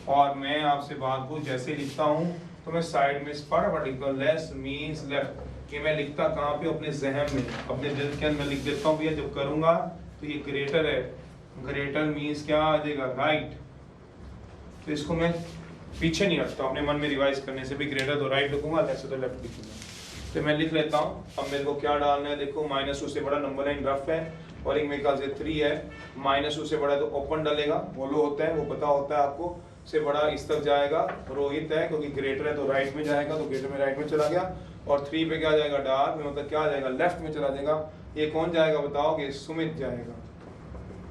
और मैं आपसे बात को जैसे लिखता हूँ तो मैं साइड में फटाफट लिखता हूँ, लेस मीन्स लेफ्ट। ये मैं लिखता कहाँ पे, अपने जहन में, अपने दिल के अंदर लिख देता हूँ भैया, जब करूँगा तो ये ग्रेटर है, ग्रेटर मीन्स क्या आ जाएगा, राइट। तो इसको मैं पीछे नहीं रखता, अपने मन में रिवाइज करने से भी ग्रेटर तो राइट लिखूंगा, ऐसे तो लेफ्ट लिखूंगा। तो मैं लिख लेता हूँ। अब मेरे को क्या डालना है, देखो -2 से बड़ा नंबर लाइन रफ है, और एक मेरे ख्याल से 3 है। -2 से बड़ा तो ओपन डलेगा, बोलो होता है, वो पता होता है आपको, से बड़ा इस तक जाएगा, रोहित है, क्योंकि ग्रेटर है तो राइट में जाएगा, तो ग्रेटर में राइट में चला गया। और 3 पे क्या जाएगा, डार्क में, मतलब क्या जाएगा, लेफ्ट में चला जाएगा। ये कौन जाएगा बताओगे, सुमित जाएगा।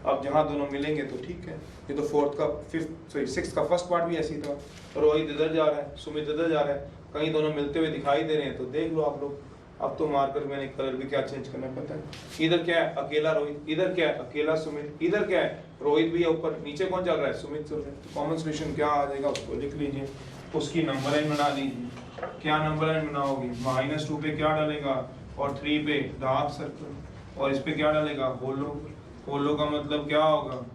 अब जहाँ दोनों मिलेंगे तो ठीक है। ये तो 6th का फर्स्ट पार्ट भी ऐसी था, रोहित इधर जा रहा है, सुमित इधर जा रहा है, कहीं दोनों मिलते हुए दिखाई दे रहे हैं, तो देख लो आप लोग। अब तो मार्कर मैंने कलर भी क्या चेंज करना पता है। इधर क्या है, अकेला रोहित, इधर क्या है, अकेला सुमित, इधर क्या है, रोहित भी है ऊपर, नीचे कौन चल रहा है, सुमित चल रहा है। तो कॉमन सॉल्यूशन क्या आ जाएगा, उसको लिख लीजिए, उसकी नंबर लाइन बना लीजिए। क्या नंबर लाइन बनाओगे, -2 पे क्या डालेगा, और 3 पे डार्क सर्कल, और इस पे क्या डालेगा, होलो। होलो का मतलब क्या होगा,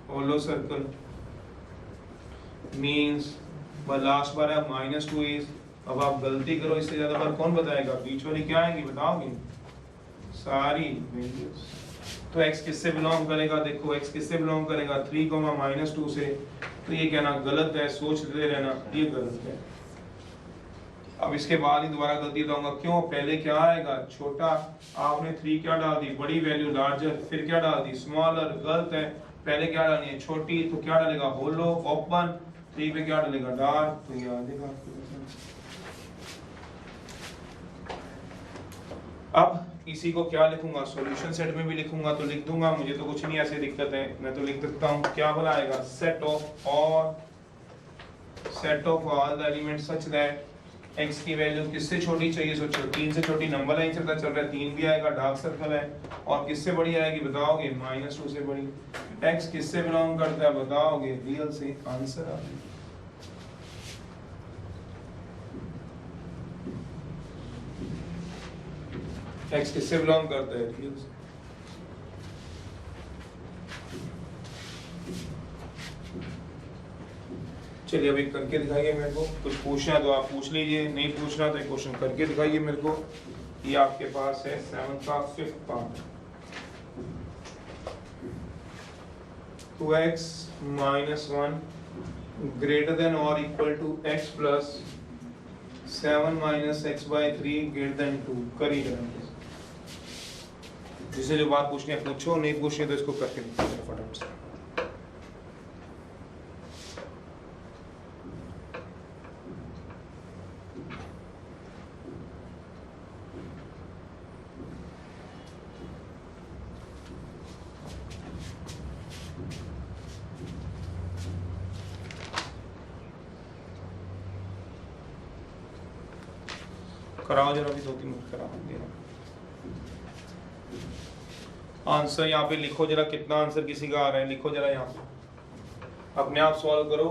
होलो सर्कल मींस लास्ट बार है -2 इज। अब आप गलती करो, इससे ज्यादा बार कौन बताएगा, बीच वाली क्या आएगी बताओगे, सारी वैल्यूज। तो x किससे बिलोंग करेगा, देखो x किससे बिलोंग करेगा, 3, -2 से। तो ये कहना गलत है, सोचते रहना ये गलत है। अब इसके बाद ही दोबारा गलती बताऊंगा, क्यों, पहले क्या आएगा, छोटा, आपने 3 क्या डाल दी, बड़ी वैल्यू लार्जर, फिर क्या डाल दी, स्मॉलर, गलत है। पहले क्या डालनी है, छोटी, तो क्या डालेगा, होलो, ओपन, 3 पे क्या डालेगा, डार्क, तो ये आ जाएगा। अब इसी को क्या लिखूंगा, सॉल्यूशन सेट में भी लिखूंगा, तो लिख दूंगा, मुझे तो कुछ नहीं ऐसे दिक्कत है, मैं तो लिख सकता हूँ, क्या बनाएगा, set of all the elements such that x की वैल्यू किससे छोटी चाहिए सोचो, 3 से छोटी नंबर लाइन से पता चल रहा है 3 भी आएगा, डार्क सर्कल है, और किससे बड़ी आएगी बताओगे, -2 से बड़ी। x किससे बिलोंग करता है बताओगे, रियल से, आंसर आ गया। x किससे बिलोंग करता है, रियल से। चलिए अभी करके दिखाइए मेरे को, कुछ पूछना तो आप पूछ लीजिए, नहीं पूछना तो एक क्वेश्चन करके दिखाइए मेरे को। ये आपके पास है 7 का 5th part, 2x - 1 greater than or equal to x plus 7 - x/3 greater than 2 करिए। जिसे जो बात पूछनी है पूछो, नहीं पूछनी तो इसको करके दिखाइए फटाफट से। कराओ जरा भी 2-3 मिनट करा देना। आंसर यहाँ पे लिखो जरा, कितना आंसर किसी का आ रहा है लिखो जरा, यहाँ पे अपने आप सॉल्व करो,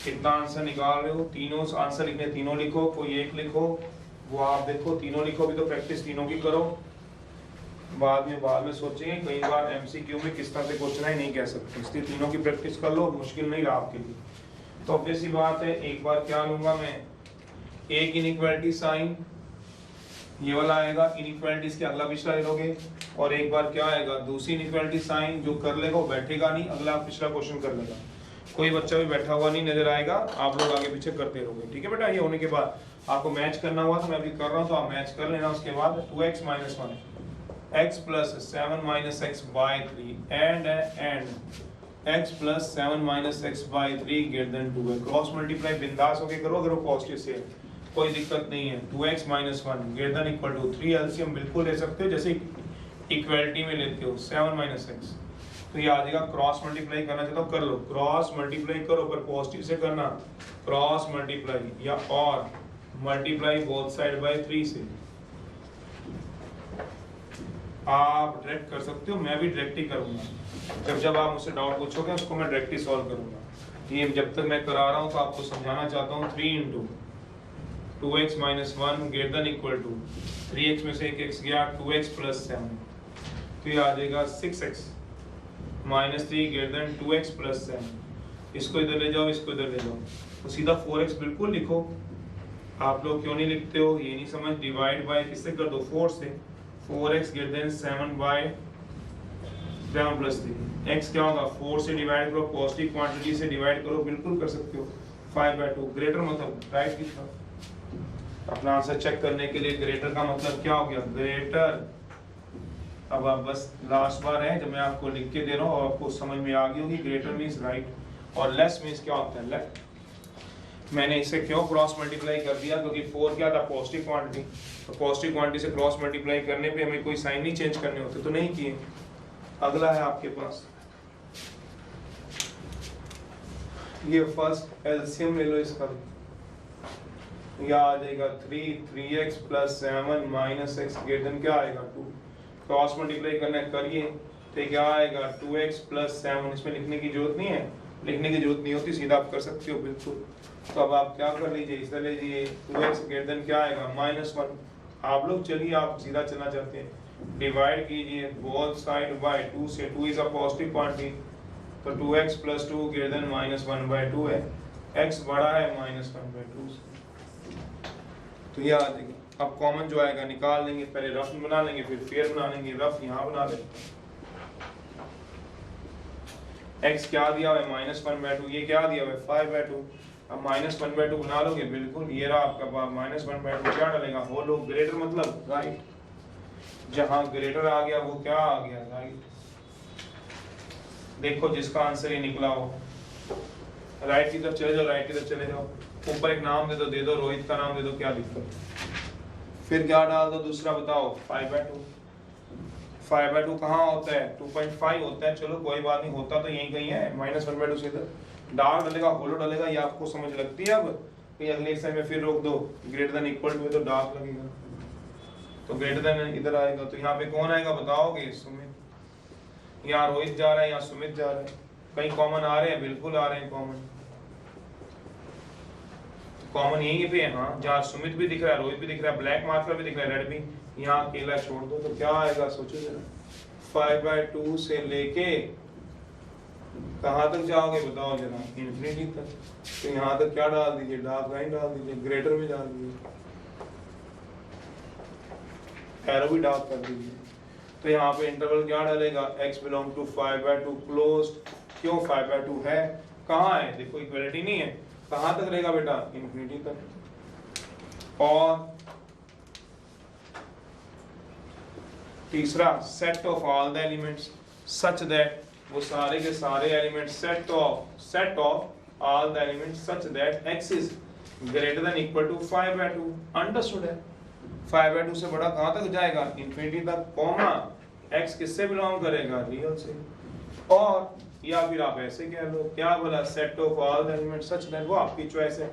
कितना आंसर निकाल रहे हो। तीनों आंसर लिखने, तीनों लिखो, कोई एक लिखो, वो आप देखो, तीनों लिखो भी तो प्रैक्टिस तीनों की करो। बाद में सोचेंगे, कई बार एमसीक्यू में किस तरह से क्वेश्चन है नहीं कह सकते, इसलिए तीनों की प्रैक्टिस कर लो, मुश्किल नहीं रहा आपके लिए। तो ऑब्वियस सी बात है, एक बार क्या लूंगा मैं, एक इनइक्वालिटी साइन ये वाला आएगा, इनइक्वालिटीज के अगला पिछला ले लोगे, और एक बार क्या आएगा दूसरी इनइक्वालिटी साइन, जो कर लेगा वो बैठेगा नहीं, अगला पिछला क्वेश्चन कर लेगा, कोई बच्चा भी बैठा हुआ नहीं नजर आएगा, आप लोग आगे पीछे करते रहोगे, ठीक है बेटा। ये होने के बाद आपको मैच करना हुआ तो मैं अभी कर रहा हूँ, तो आप मैच कर लेना। उसके बाद 2x - 1 x plus 7 minus x/3 and x plus 7 minus x/3 greater than 2 है। क्रॉस मल्टीप्लाई बिंदास होके करो, अगर वो पॉजिटिव से है कोई दिक्कत नहीं है। 2x - 1 greater than equal to 3 LCM बिल्कुल ले सकते हो, जैसे इक्वालिटी में लेते हो 7 - x, तो ये आ जाएगा। क्रॉस मल्टीप्लाई करना चाहता हो कर लो, क्रॉस मल्टीप्लाई करो, पर पॉजिटिव से करना, क्रॉस मल्टीप्लाई या और मल्टीप्लाई बोथ साइड बाय 3 से। आप डायरेक्ट कर सकते हो, मैं भी डायरेक्ट ही करूंगा, जब आप मुझसे डाउट पूछोगे उसको मैं डायरेक्ट ही सॉल्व करूंगा। ये जब तक मैं करा रहा हूँ तो आपको समझाना चाहता हूँ। 3 × 2x - 1 greater than equal to 3x में से एक x गया, 2x + 7, तो ये आ जाएगा 6x - 3 greater than 2x + 7। इसको इधर ले जाओ, इसको इधर ले जाओ, तो सीधा 4x बिल्कुल लिखो। आप लोग क्यों नहीं लिखते हो ये नहीं समझ, डिवाइड बाय किससे कर दो, 4 से, 4x greater than 7/7 + 3। x क्या होगा, 4 से डिवाइड करो, पॉजिटिव क्वांटिटी से डिवाइड करो, बिल्कुल कर सकते हो। 5/2 ग्रेटर मतलब राइट की तरफ। अपना आंसर चेक करने के लिए ग्रेटर का मतलब क्या हो गया, ग्रेटर। अब आप बस लास्ट बार है जब मैं आपको लिख के दे रहा हूँ और आपको समझ में आ गई होगी, ग्रेटर मींस राइट और लेस मींस क्या होता है, लेफ्ट। मैंने इसे क्यों क्रॉस मल्टीप्लाई कर दिया, क्योंकि 4 क्या था, पॉजिटिव क्वांटिटी, तो पॉजिटिव क्वांटिटी से क्रॉस मल्टीप्लाई करने पे हमें कोई साइन नहीं चेंज करने होते, तो नहीं किए। अगला है आपके पास, ये फर्स्ट एलसीएम ले लो इसका, यह आ जाएगा 3x + 7 - x greater than क्या आएगा 2। क्रॉस मल्टीप्लाई करना करिए, तो क्या आएगा 2x + 7। इसमें लिखने की जरूरत नहीं है, लिखने की जरूरत नहीं होती, सीधा आप कर सकते हो बिल्कुल। तो अब आप क्या कर लीजिए, इस तरह लीजिए, 2x greater than क्या आएगा -1। आप लोग चलिए, आप सीधा चलना चाहते हैं, डिवाइड कीजिए बोथ साइड बाय 2 से, 2 इज अ पॉजिटिव क्वांटिटी, तो 2x + 2 greater than -1/2 है, x बड़ा है -1/2 से, तो ये आ जाएगी। अब कॉमन जो आएगा निकाल लेंगे, पहले रफ बना लेंगे फिर फेयर बना लेंगे। रफ यहाँ बना लेते हैं, x क्या दिया हुआ है -1/2, ये क्या दिया हुआ है 5/2। अब -1/2 बना लोगे, बिल्कुल ये रहा आपका पास -1/2, क्या डालेगा होल, ग्रेटर मतलब राइट, जहां ग्रेटर आ गया वो क्या आ गया राइट। देखो जिसका आंसर ये निकला हो, राइट की तरफ चले जाओ, राइट की तरफ चले जाओ, ऊपर एक नाम दे दो, रोहित का नाम दे दो, क्या दिक्कत, फिर क्या डाल दो दूसरा, बताओ 5/2। 5/2 कहाँ होता है, 2.5 होता है, चलो कोई बात नहीं, होता तो यही कहीं है, -1/2 से इधर डाल डलेगा, होलो डलेगा, ये आपको समझ लगती है। अब फिर अगले एक्सरसाइज में फिर रोक दो, ग्रेटर देन इक्वल टू तो डार्क लगेगा, तो ग्रेटर देन इधर आएगा, तो यहाँ पे कौन आएगा बताओगे? सुमित। यहाँ रोहित जा रहा है, यहाँ सुमित जा रहा है, कहीं कॉमन आ रहे हैं? बिल्कुल आ रहे हैं कॉमन, कॉमन यहीं पे है। हाँ, जहाँ सुमित भी दिख रहा है, रोहित भी दिख रहा है, ब्लैक मार्कर भी दिख रहा है, रेड भी, यहाँ अकेला छोड़ दो, तो क्या आएगा सोचो जरा। 5/2 से लेके कहाँ तक जाओगे बताओ जरा? इंफिनिटी तक। तो यहाँ तक क्या डाल दीजिए? डार्क लाइन डाल दीजिए, ग्रेटर भी डाल दीजिए, एरो भी डार्क कर दीजिए। तो यहाँ पे इंटरवल क्या डालेगा? x belong to 5/2 closed. क्यों 5/2 है? कहाँ है? देखो इक्वलिटी नहीं है, कहाँ तक रहेगा बेटा? इंफिनिटी तक। और तीसरा, set of all the elements such that, वो सारे के सारे element set of all the elements such that x is greater than equal to 5/2। Understood है? 5/2 से बड़ा कहाँ तक जाएगा? इंफिनिटी तक, कॉमा x किससे बिलोंग करेगा? रियल से। और या फिर आप ऐसे कह लो, क्या बोला? Set of all the elements such that, वो आपकी चॉइस है,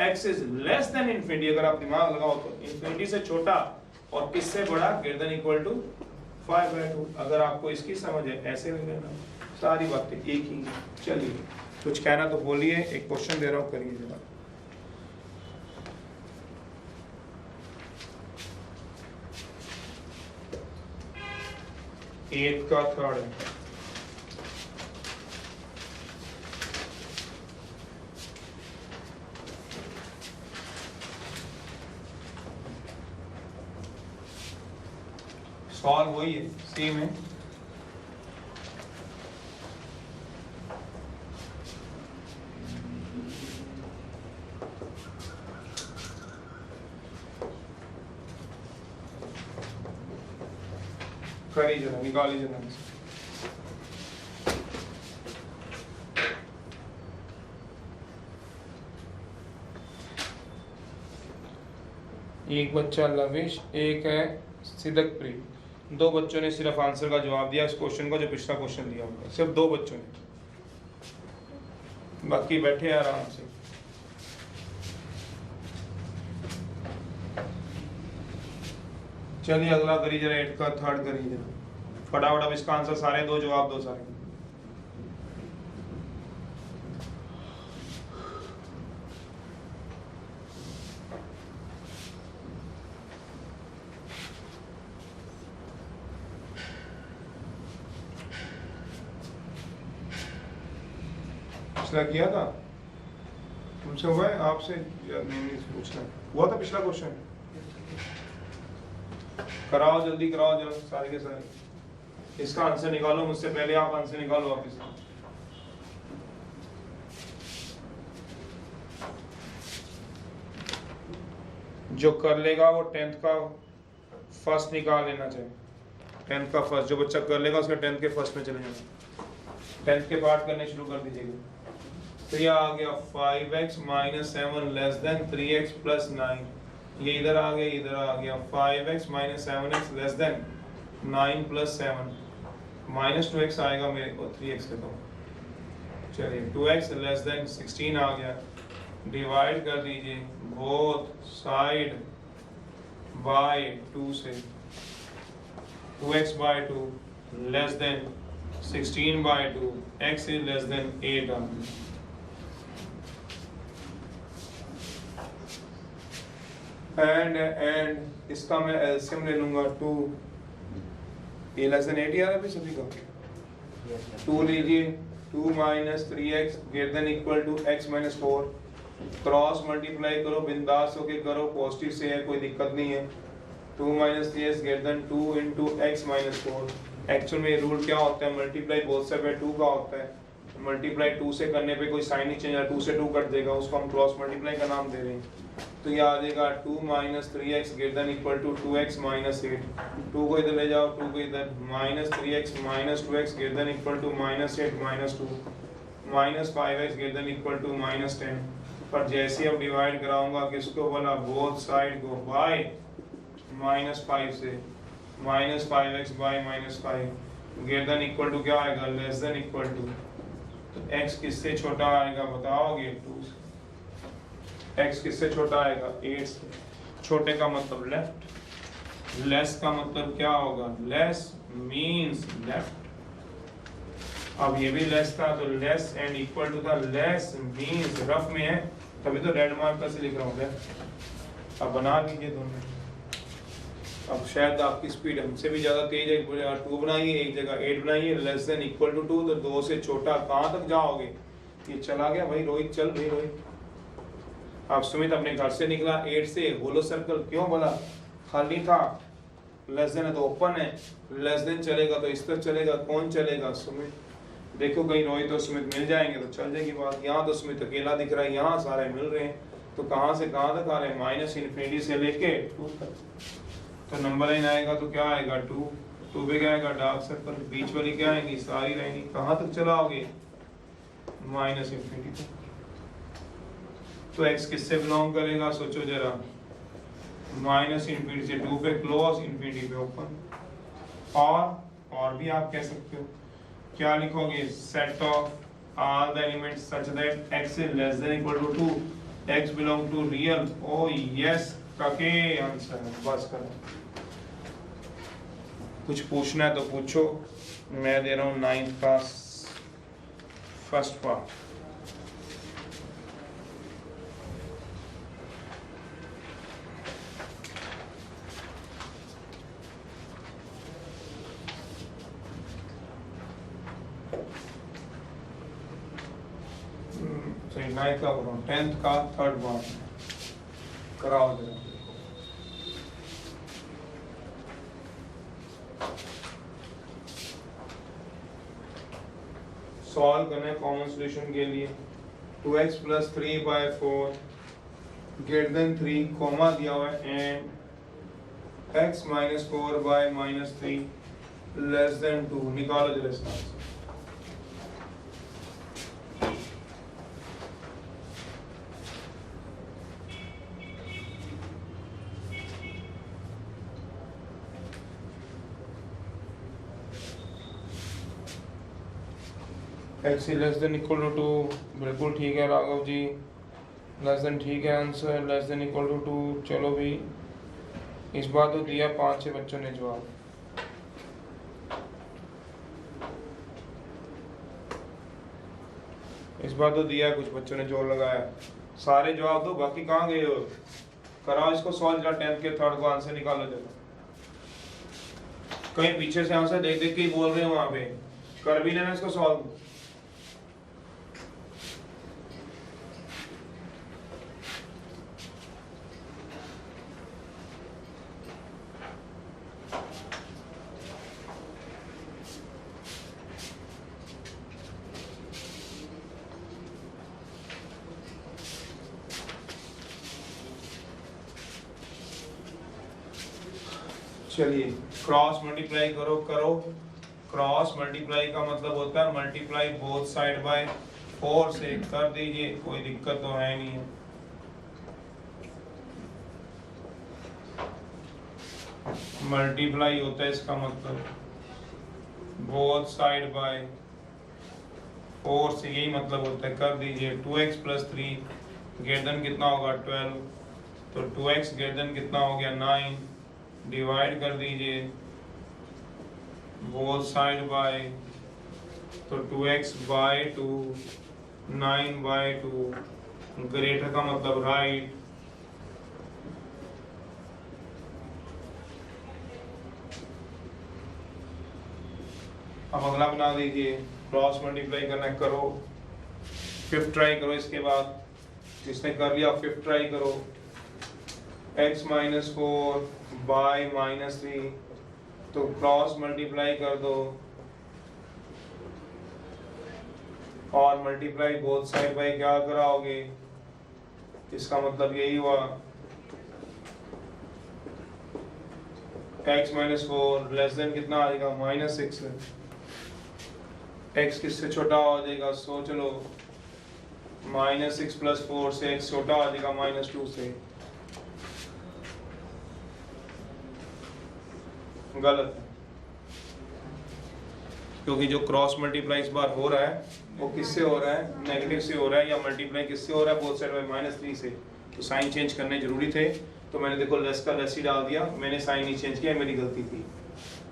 x is less then infinity. अगर आप दिमाग लगाओ तो इंफिनिटी से छोटा और किससे बड़ा? Greater than equal to 5/2। अगर आपको इसकी समझ है ऐसे ले लेना, सारी बातें एक ही है। चलिए, कुछ कहना तो बोलिए, एक क्वेश्चन दे रहा हूँ, करिए जरा। एट का थर्ड है, सॉल्व वही है, सेम है। करिए जरा, निकालिए जरा। एक बच्चा लविश, एक है सिदकप्रीत, दो बच्चों ने सिर्फ आंसर का जवाब दिया इस क्वेश्चन को, जो पिछला क्वेश्चन दिया होगा, सिर्फ दो बच्चों ने, बाकी बैठे आराम से। चलिए अगला करिए जरा, 8 का थर्ड करिए जरा फटाफट। अब इसका आंसर सारे दो, जवाब दो सारे। पिछला किया था तुमसे, हुआ है आपसे? नहीं पूछना हुआ था पिछला क्वेश्चन। कराओ जल्दी, कराओ जरा सारे के सारे। इसका आंसर निकालो, मुझसे पहले आप आंसर निकालो वापस। जो कर लेगा वो 10th का फर्स्ट निकाल लेना चाहिए। 10th का फर्स्ट जो बच्चा कर लेगा उसका 10th के फर्स्ट में चले जाना। 10th के पार्ट करने शुरू कर दीजिएगा। तो ये आ गया 5x - 7 लेस देन 3x + 9। ये इधर आ गया, इधर आ गया 5x - 7x less than 9 + 7, -2x आएगा मेरे को 3x के तो। चलिए 2x लेस देन 16 आ गया। डिवाइड कर दीजिए बोथ साइड बाय 2 से। 2x/2 less than 16/2, x is less then 8 आ गया। एंड इसका मैं एलसीएम ले लूंगा 2। ये लेस देन 8 यार अभी सभी का 2 लीजिए। 2 - 3x greater than equal to x - 4। Cross multiply करो, बिंदास होके करो, पॉजिटिव से है, कोई दिक्कत नहीं है। 2 - 3x greater then 2 × x - 4। Actual में रूल क्या होता है? मल्टीप्लाई बोथ साइड बाय 2 का होता है। मल्टीप्लाई 2 से करने पे कोई साइन नहीं चेंज, 2 से 2 कट देगा, उसको हम क्रॉस मल्टीप्लाई का नाम दे रहे हैं। तो ये आ जाएगा 2 - 3x greater than equal to 2x - 8। 2 को इधर ले जाओ, 2 को इधर, -3x - 2x greater than equal to -8 - 2, -5x greater than equal to -10। पर जैसे अब डिवाइड कराऊंगा किसको बोला? बोथ साइड को बाय -5 से। -5x by -5 greater than equal to क्या आएगा? Less than equal to. तो x किससे छोटा आएगा बताओगे? 2 से। x किससे छोटा आएगा 8 से। छोटे का मतलब लेफ्ट, लेस का मतलब क्या होगा लेस मींस लेफ्ट। अब ये भी लेस था तो लेस एंड इक्वल टू था, लेस मींस रफ में है तभी तो रेड मार्कर से लिख रहा हूँ। अब बना लीजिए दोनों। अब शायद आपकी स्पीड हमसे भी ज्यादा तेज है, 2 बनाइए एक जगह 8 बनाइए, लेस देन इक्वल टू 2 तो 2 से छोटा कहाँ तक जाओगे। ये चला गया भाई रोहित, चल भाई रोहित। अब सुमित अपने घर से निकला 8 से, होलो सर्कल क्यों बोला, खाली था, लेस देन है तो ओपन है, लेस देन चलेगा तो इस तरह चलेगा, कौन चलेगा सुमित। देखो कहीं रोहित और सुमित मिल जाएंगे तो चल जाएगी बात। यहाँ तो सुमित अकेला दिख रहा है, यहाँ सारे मिल रहे हैं, तो कहाँ से कहाँ तक आ रहे हैं माइनस इन्फिनिटी से लेके 2 तक। तो नंबर लाइन आएगा तो क्या आएगा 2, 2 पे क्या आएगा डार्क सर्कल, बीच वाली क्या आएगी सारी लाइन, कहाँ तक चलाओगे माइनस इन्फिनिटी तक। तो x किससे बिलोंग करेगा सोचो जरा, माइनस इन्फिनिटी से 2 पे क्लोज, इन्फिनिटी पे ओपन। और भी आप कह सकते हो, क्या लिखोगे set of all the elements such that x is less than equal to 2, x belong to real। O yes काके आंसर है, बस करो। कुछ पूछना है तो पूछो, मैं दे रहा हूँ 9th का फर्स्ट पार्ट। सही 9th का बोल रहा हूँ, 10th का थर्ड पार्ट कराओ जरा। सॉल्व करना है कॉमन सॉल्यूशन के लिए। 2x + 3/4 ग्रेटर देन 3 कॉमा दिया हुआ है एंड x - 4/-3 लेस देन 2 निकालो जरा इसका। x less than equal to 2 बिल्कुल ठीक है राघव जी, लेस देन ठीक है answer, less than equal to 2। चलो भी इस बार तो दिया 5-6 बच्चों ने जवाब। इस बार तो दिया कुछ बच्चों ने जोर लगाया, सारे जवाब दो, बाकी कहाँ गए हो। कराओ इसको सॉल्व जरा, 10th के थर्ड को आंसर निकालो जरा। कहीं पीछे से आंसर देख देख के ही बोल रहे हो वहां पे, कर भी लेना इसको सॉल्व। चलिए क्रॉस मल्टीप्लाई करो। क्रॉस मल्टीप्लाई का मतलब होता है मल्टीप्लाई बोथ साइड बाय 4 से कर दीजिए, कोई दिक्कत तो है नहीं है। मल्टीप्लाई होता है इसका मतलब बोथ साइड बाय 4 से, यही मतलब होता है, कर दीजिए। 2x + 3 ग्रेटर देन कितना होगा 12, तो 2x ग्रेटर देन कितना हो गया 9, डिवाइड कर दीजिए बोथ साइड बाय, तो 2x/2 9/2 ग्रेटर का मतलब राइट। अब अगला बना दीजिए, क्रॉस मल्टीप्लाई करना है, करो 5th ट्राई करो। इसके बाद जिसने कर लिया 5th ट्राई करो। x - 4/-3 तो क्रॉस मल्टीप्लाई कर दो और मल्टीप्लाई बोथ साइड बाय क्या कराओगे, इसका मतलब यही हुआ x - 4 लेस देन कितना आ जाएगा -6। x किससे छोटा हो जाएगा सोच लो, -6 + 4 से x छोटा आ जाएगा -2 से। गलत है, क्योंकि जो क्रॉस मल्टीप्लाई इस बार हो रहा है वो किससे हो रहा है, नेगेटिव से हो रहा है, या मल्टीप्लाई किससे हो रहा है बोथ साइड बाय -3 से, तो साइन चेंज करने जरूरी थे, तो मैंने देखो लेस का लेस ही डाल दिया, मैंने साइन नहीं चेंज किया, मेरी गलती थी।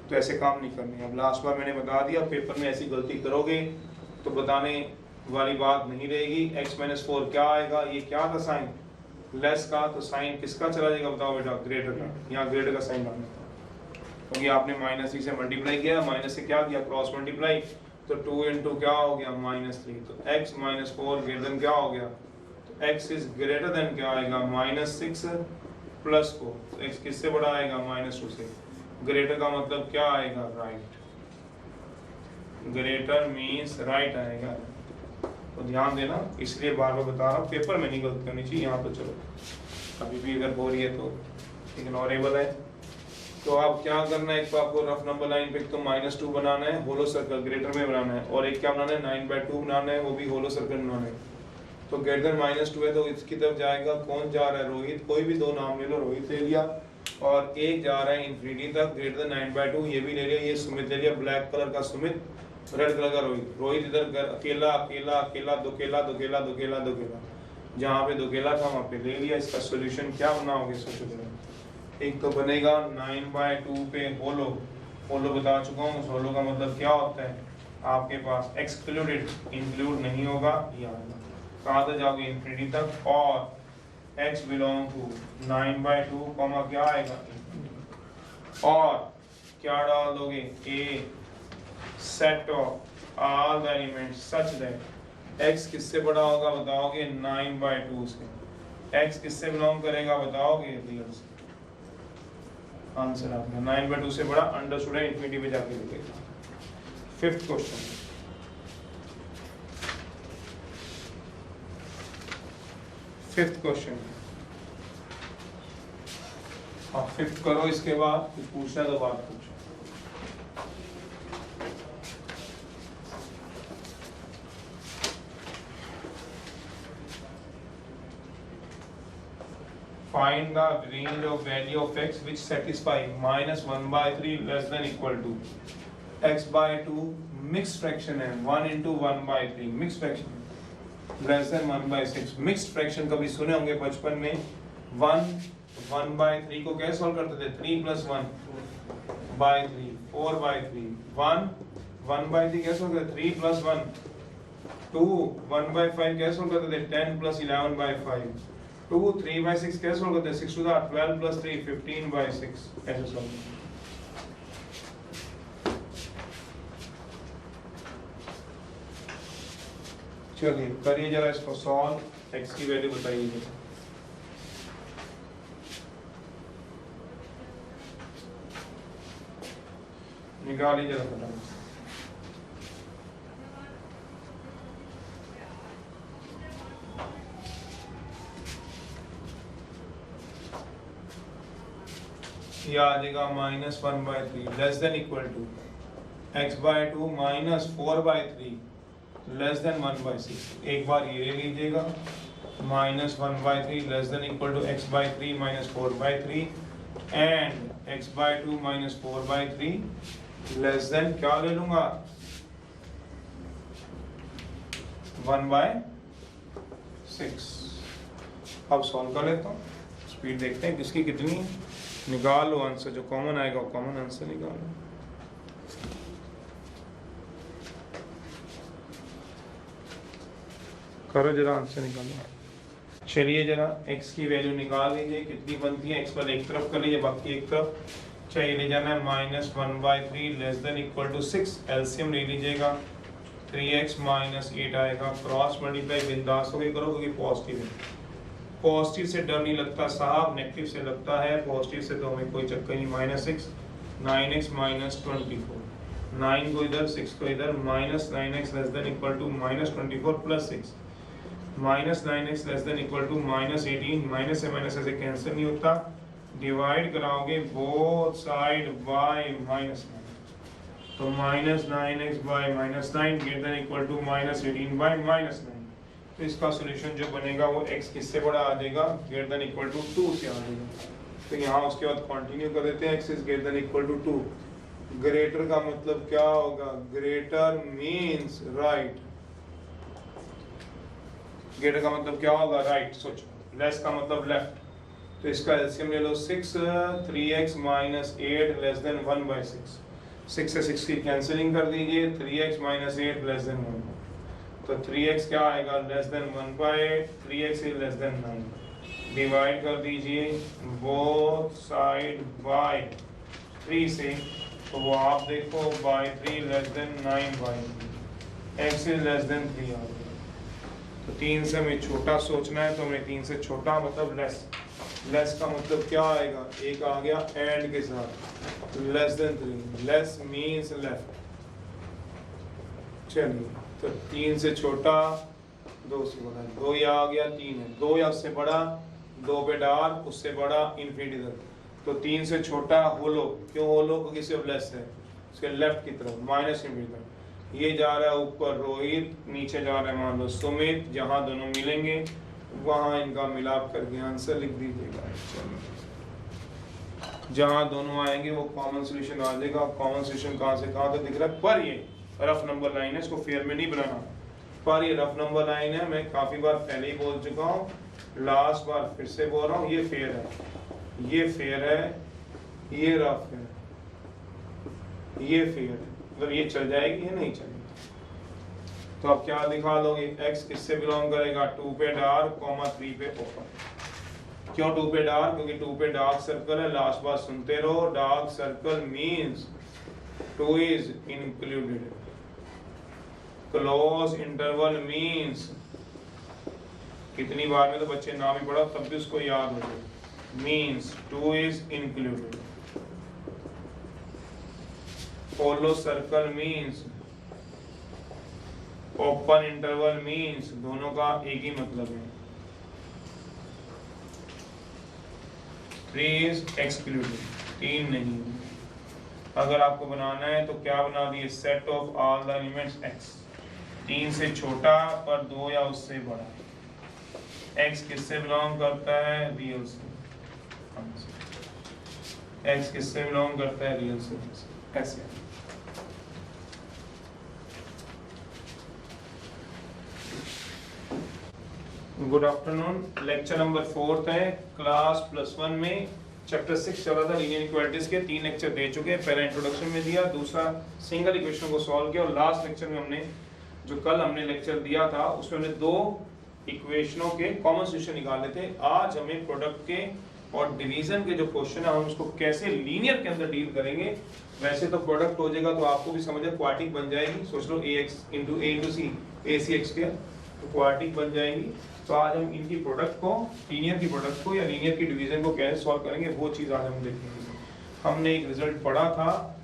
तो ऐसे काम नहीं करने। अब लास्ट बार मैंने बता दिया, पेपर में ऐसी गलती करोगे तो बताने वाली बात नहीं रहेगी। x माइनस 4 क्या आएगा, ये क्या था साइन लेस का, तो साइन किसका चला जाएगा बताओ बेटा, ग्रेटर का। यहाँ ग्रेटर का साइन डालना था, क्योंकि आपने -3 से मल्टीप्लाई किया, माइनस से क्या किया, क्रॉस मल्टीप्लाई, तो 2 इंटू क्या हो गया -3, तो x माइनस 4 ग्रेटर देन क्या हो गया, तो x इज ग्रेटर देन क्या आएगा -6 प्लस 4, तो x किससे बड़ा आएगा -2 से। ग्रेटर का मतलब क्या आएगा, राइट, ग्रेटर मीन्स राइट आएगा। तो ध्यान देना, इसलिए बार बार बता रहा हूँ, पेपर में नहीं गलती करनी चाहिए। यहाँ तो चलो अभी भी अगर हो रही है तो इग्नोरेबल है। तो आप क्या करना है, एक तो आपको रफ नंबर लाइन पे तो -2 बनाना है, होलो सर्कल ग्रेटर में बनाना है, और एक क्या बनाना है 9/2 बनाना है, वो भी होलो सर्कल बनाना है। तो ग्रेटर -2 है तो इसकी तरफ जाएगा, कौन जा रहा है, रोहित, कोई भी दो नाम ले लो, रोहित ले लिया, और एक जा रहा है इन्फिनिटी तक ग्रेटर देन 9/2, ये भी ले लिया, ये सुमित ले लिया, ब्लैक कलर का सुमित, रेड कलर का रोहित। रोहित इधर अकेला अकेला अकेला, दो केला दो केला दो केला दो केला, जहाँ पे दो केला था वहाँ पे ले लिया। इसका सोल्यूशन क्या बनाओगे, सोचो जरा। एक तो बनेगा 9/2 पे होलो, होलो बता चुका हूँ, होलो का मतलब क्या होता है, आपके पास एक्सक्लूडेड, इंक्लूड नहीं होगा, याद कहाँ तक जाओगे, इन्फिनिटी तक, और x बिलोंग टू 9/2 कॉमा क्या आएगा, और क्या डाल दोगे, a set of all the elements such that x किससे बड़ा होगा बताओगे, 9/2 से। x किससे बिलोंग करेगा बताओगे, रियल से। आंसर आपका 9/2 से बड़ा, अंडरस्टूड है, इन्फिनिटी पे जाके लिखेगा। फिफ्थ क्वेश्चन, फिफ्थ क्वेश्चन, हाँ फिफ्थ करो, इसके बाद कुछ पूछना तो बात पूछो। Find the range of value of x which satisfy -1/3 less than equal to x/2 mixed fraction है, 1 into 1/3 mixed fraction less than 1/6। mixed fraction कभी सुने होंगे बचपन में, 1/3 को कैसे सॉल्व करते थे, 3 + 1/3 4/3, 1/3 कैसे सॉल्व करते थे, 3 + 1 2, 1/5 कैसे सॉल्व करते थे, 10 + 11/5, 2, 3/6 कैसे सॉल्व करते हैं, 6 to the 12 + 3 15/6, ऐसे सॉल्व। चलिए करिए जरा इसको सॉल्व, x की वैल्यू बताइए। निकालिए जरा फटाफट। ये आ जाएगा -1/3 less than equal to x/2 -4/3 less than 1/6। एक बार ये ले लीजिएगा, -1/3 less than equal to x/3 -4/3 and x/2 -4/3 less than क्या ले लूंगा, 1/6। अब सॉल्व कर लेता हूँ, स्पीड देखते हैं किसकी कितनी है, निकालो आंसर, जो कॉमन आएगा कॉमन आंसर निकालो। करो जरा आंसर निकालो। चलिए जरा x की वैल्यू निकाल लीजिए, कितनी बनती है, x पर एक तरफ कर लीजिए, बाकी एक तरफ चाहिए ले जाना है, -1/3 less than equal to 6, LCM ले लीजिएगा, 3x - 8 आएगा, क्रॉस मल्टीप्लाई बिंदास हो गई करो, क्योंकि पॉजिटिव है। पॉजिटिव से डर नहीं लगता साहब, नेगेटिव से लगता है, पॉजिटिव से तो हमें कोई चक्कर नहीं। -6 9x - 24, 9 को इधर 6 को इधर, -9x less than equal to -24 + 6, -9x less than equal to -18, minus से माइनस ऐसे कैंसिल नहीं होता, डिवाइड कराओगे बोथ साइड बाय -9, तो -9x by -9 greater than equal to -18 by -9। तो इसका सॉल्यूशन जो बनेगा वो x किससे बड़ा आ जाएगा, ग्रेटर देन इक्वल टू 2 से आ जाएगा। तो यहाँ उसके बाद कंटिन्यू कर देते हैं, x is greater than equal to 2। Greater का मतलब क्या होगा, ग्रेटर मींस राइट, ग्रेटर का मतलब क्या होगा, राइट। सोचो लेस का मतलब लेफ्ट, तो इसका एलसीएम ले लो 6, 3x माइनस 8 लेस देन 1/6, 6 से 6 की कैंसिलिंग कर दीजिए, 3x माइनस 8 लेस देन 1, तो 3x क्या आएगा less then 1/8, 3x is less then 9, divide कर दीजिए बोथ साइड बाय 3 से, तो वो आप देखो by 3 less than 9/3, x is less than 3 आ गया। तो 3 से हमें छोटा सोचना है, तो हमें 3 से छोटा मतलब लेस, लेस का मतलब क्या आएगा, एक आ गया एंड के साथ less than 3, less means left. चलिए तो 3 से छोटा 2 से बड़ा, 2 या आ गया 3 है, 2 या उससे बड़ा 2 पे डार्क, उससे बड़ा इन्फिनिटी तक, तो 3 से छोटा होलो, क्यों होलो क्योंकि सिर्फ लेस है, उसके लेफ्ट की तरफ माइनस इन्फिनिटी तक, ये जा रहा है ऊपर रोहित, नीचे जा रहा है मान लो सुमित, जहाँ दोनों मिलेंगे वहाँ इनका मिलाप करके आंसर लिख दीजिएगा। जहाँ दोनों आएंगे वो कॉमन सॉल्यूशन आ जाएगा। कॉमन सॉल्यूशन कहाँ से कहाँ तक दिख रहा है, पर ये रफ नंबर लाइन है, इसको फेयर में नहीं बनाना, पर ये रफ नंबर लाइन है, मैं काफी बार पहले ही बोल चुका हूँ, लास्ट बार फिर से बोल रहा हूँ, ये फेयर है, ये फेयर है, ये रफ है, ये फेयर है, मतलब ये चल जाएगी या नहीं चलेगी। तो आप क्या दिखा दोगे, x किससे बिलोंग करेगा, 2 पे डार्क, 3 पे ओपन। क्यों 2 पे डार्क, क्योंकि 2 पे डार्क सर्कल है, लास्ट बार सुनते रहो, dark circle means 2 is included, close interval means, कितनी बार में तो बच्चे नाम ही पढ़ा तब भी उसको याद हो जाए, means 2 is included, follow circle means, open interval means, दोनों का एक ही मतलब है, 3 इज एक्सक्लूडेड, 3 नहीं। अगर आपको बनाना है तो क्या बना दिए, set of all the elements x, 3 से छोटा पर 2 या उससे बड़ा, x किससे बिलोंग करता है, रियल से, x किससे बिलोंग करता है, रियल से, ऐसे। गुड आफ्टरनून, लेक्चर नंबर 4 है क्लास +1 में, चैप्टर 6 चला था लीनियर इक्वालिटीज के, 3 लेक्चर दे चुके हैं, पहला इंट्रोडक्शन में दिया, दूसरा सिंगल इक्वेशन को सॉल्व किया, और लास्ट लेक्चर में हमने जो कल हमने लेक्चर दिया था उसमें हमने 2 इक्वेशनों के कॉमन सॉल्यूशन निकाले थे। आज हमें प्रोडक्ट के और डिवीजन के जो क्वेश्चन है हम उसको कैसे लीनियर के अंदर डील करेंगे। वैसे तो प्रोडक्ट हो जाएगा तो आपको भी समझ है, क्वाड्रेटिक बन जाएगी, सोच लो ax × a × c ac(x²), तो क्वाड्रेटिक बन जाएगी। तो आज हम इनकी प्रोडक्ट को, लीनियर की प्रोडक्ट को या लीनियर की डिवीजन को कैसे सॉल्व करेंगे वो चीज़ आज हम देखेंगे। हमने एक रिजल्ट पढ़ा था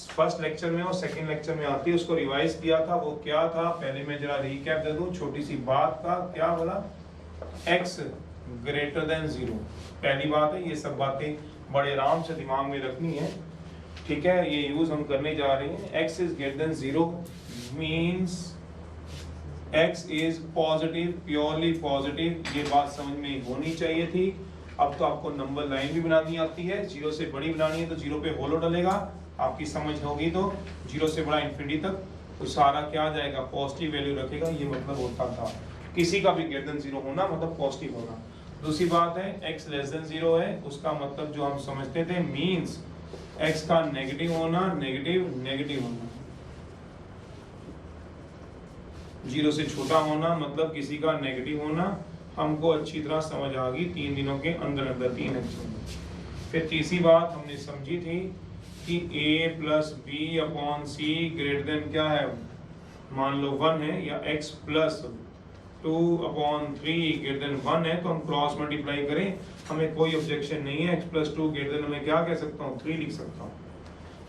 फर्स्ट लेक्चर में और सेकंड लेक्चर में आती है, उसको रिवाइज किया था, वो क्या था, पहले मैं जरा रिकैप दे दूं छोटी सी बात का। क्या बोला, x > 0, पहली बात है, ये सब बातें बड़े आराम से दिमाग में रखनी है, ठीक है, ये यूज हम करने जा रहे हैं। x > 0 means x is positive, purely positive, ये बात समझ में होनी चाहिए थी। अब तो आपको नंबर लाइन भी बनानी आती है, 0 से बड़ी बनानी है तो 0 पे होलो डलेगा, आपकी समझ होगी तो 0 से बड़ा इन्फिनिटी तक तो सारा क्या आ जाएगा, पॉजिटिव वैल्यू रखेगा, ये मतलब होता था। किसी का भी > 0 होना मतलब पॉजिटिव होना। दूसरी बात है x < 0 है, उसका मतलब जो हम समझते थे मींस x का नेगेटिव होना, नेगेटिव होना, 0 से छोटा होना मतलब किसी का नेगेटिव होना, हमको अच्छी तरह समझ आ गई 3 दिनों के अंदर 3 लेक्चर में। फिर तीसरी बात हमने समझी थी कि a + b/c क्या है, मान लो 1 है, या x + 2/3 1 है, तो हम क्रॉस मल्टीप्लाई करें, हमें कोई ऑब्जेक्शन नहीं है, x + 2 मैं क्या कह सकता हूँ, 3 लिख सकता हूँ।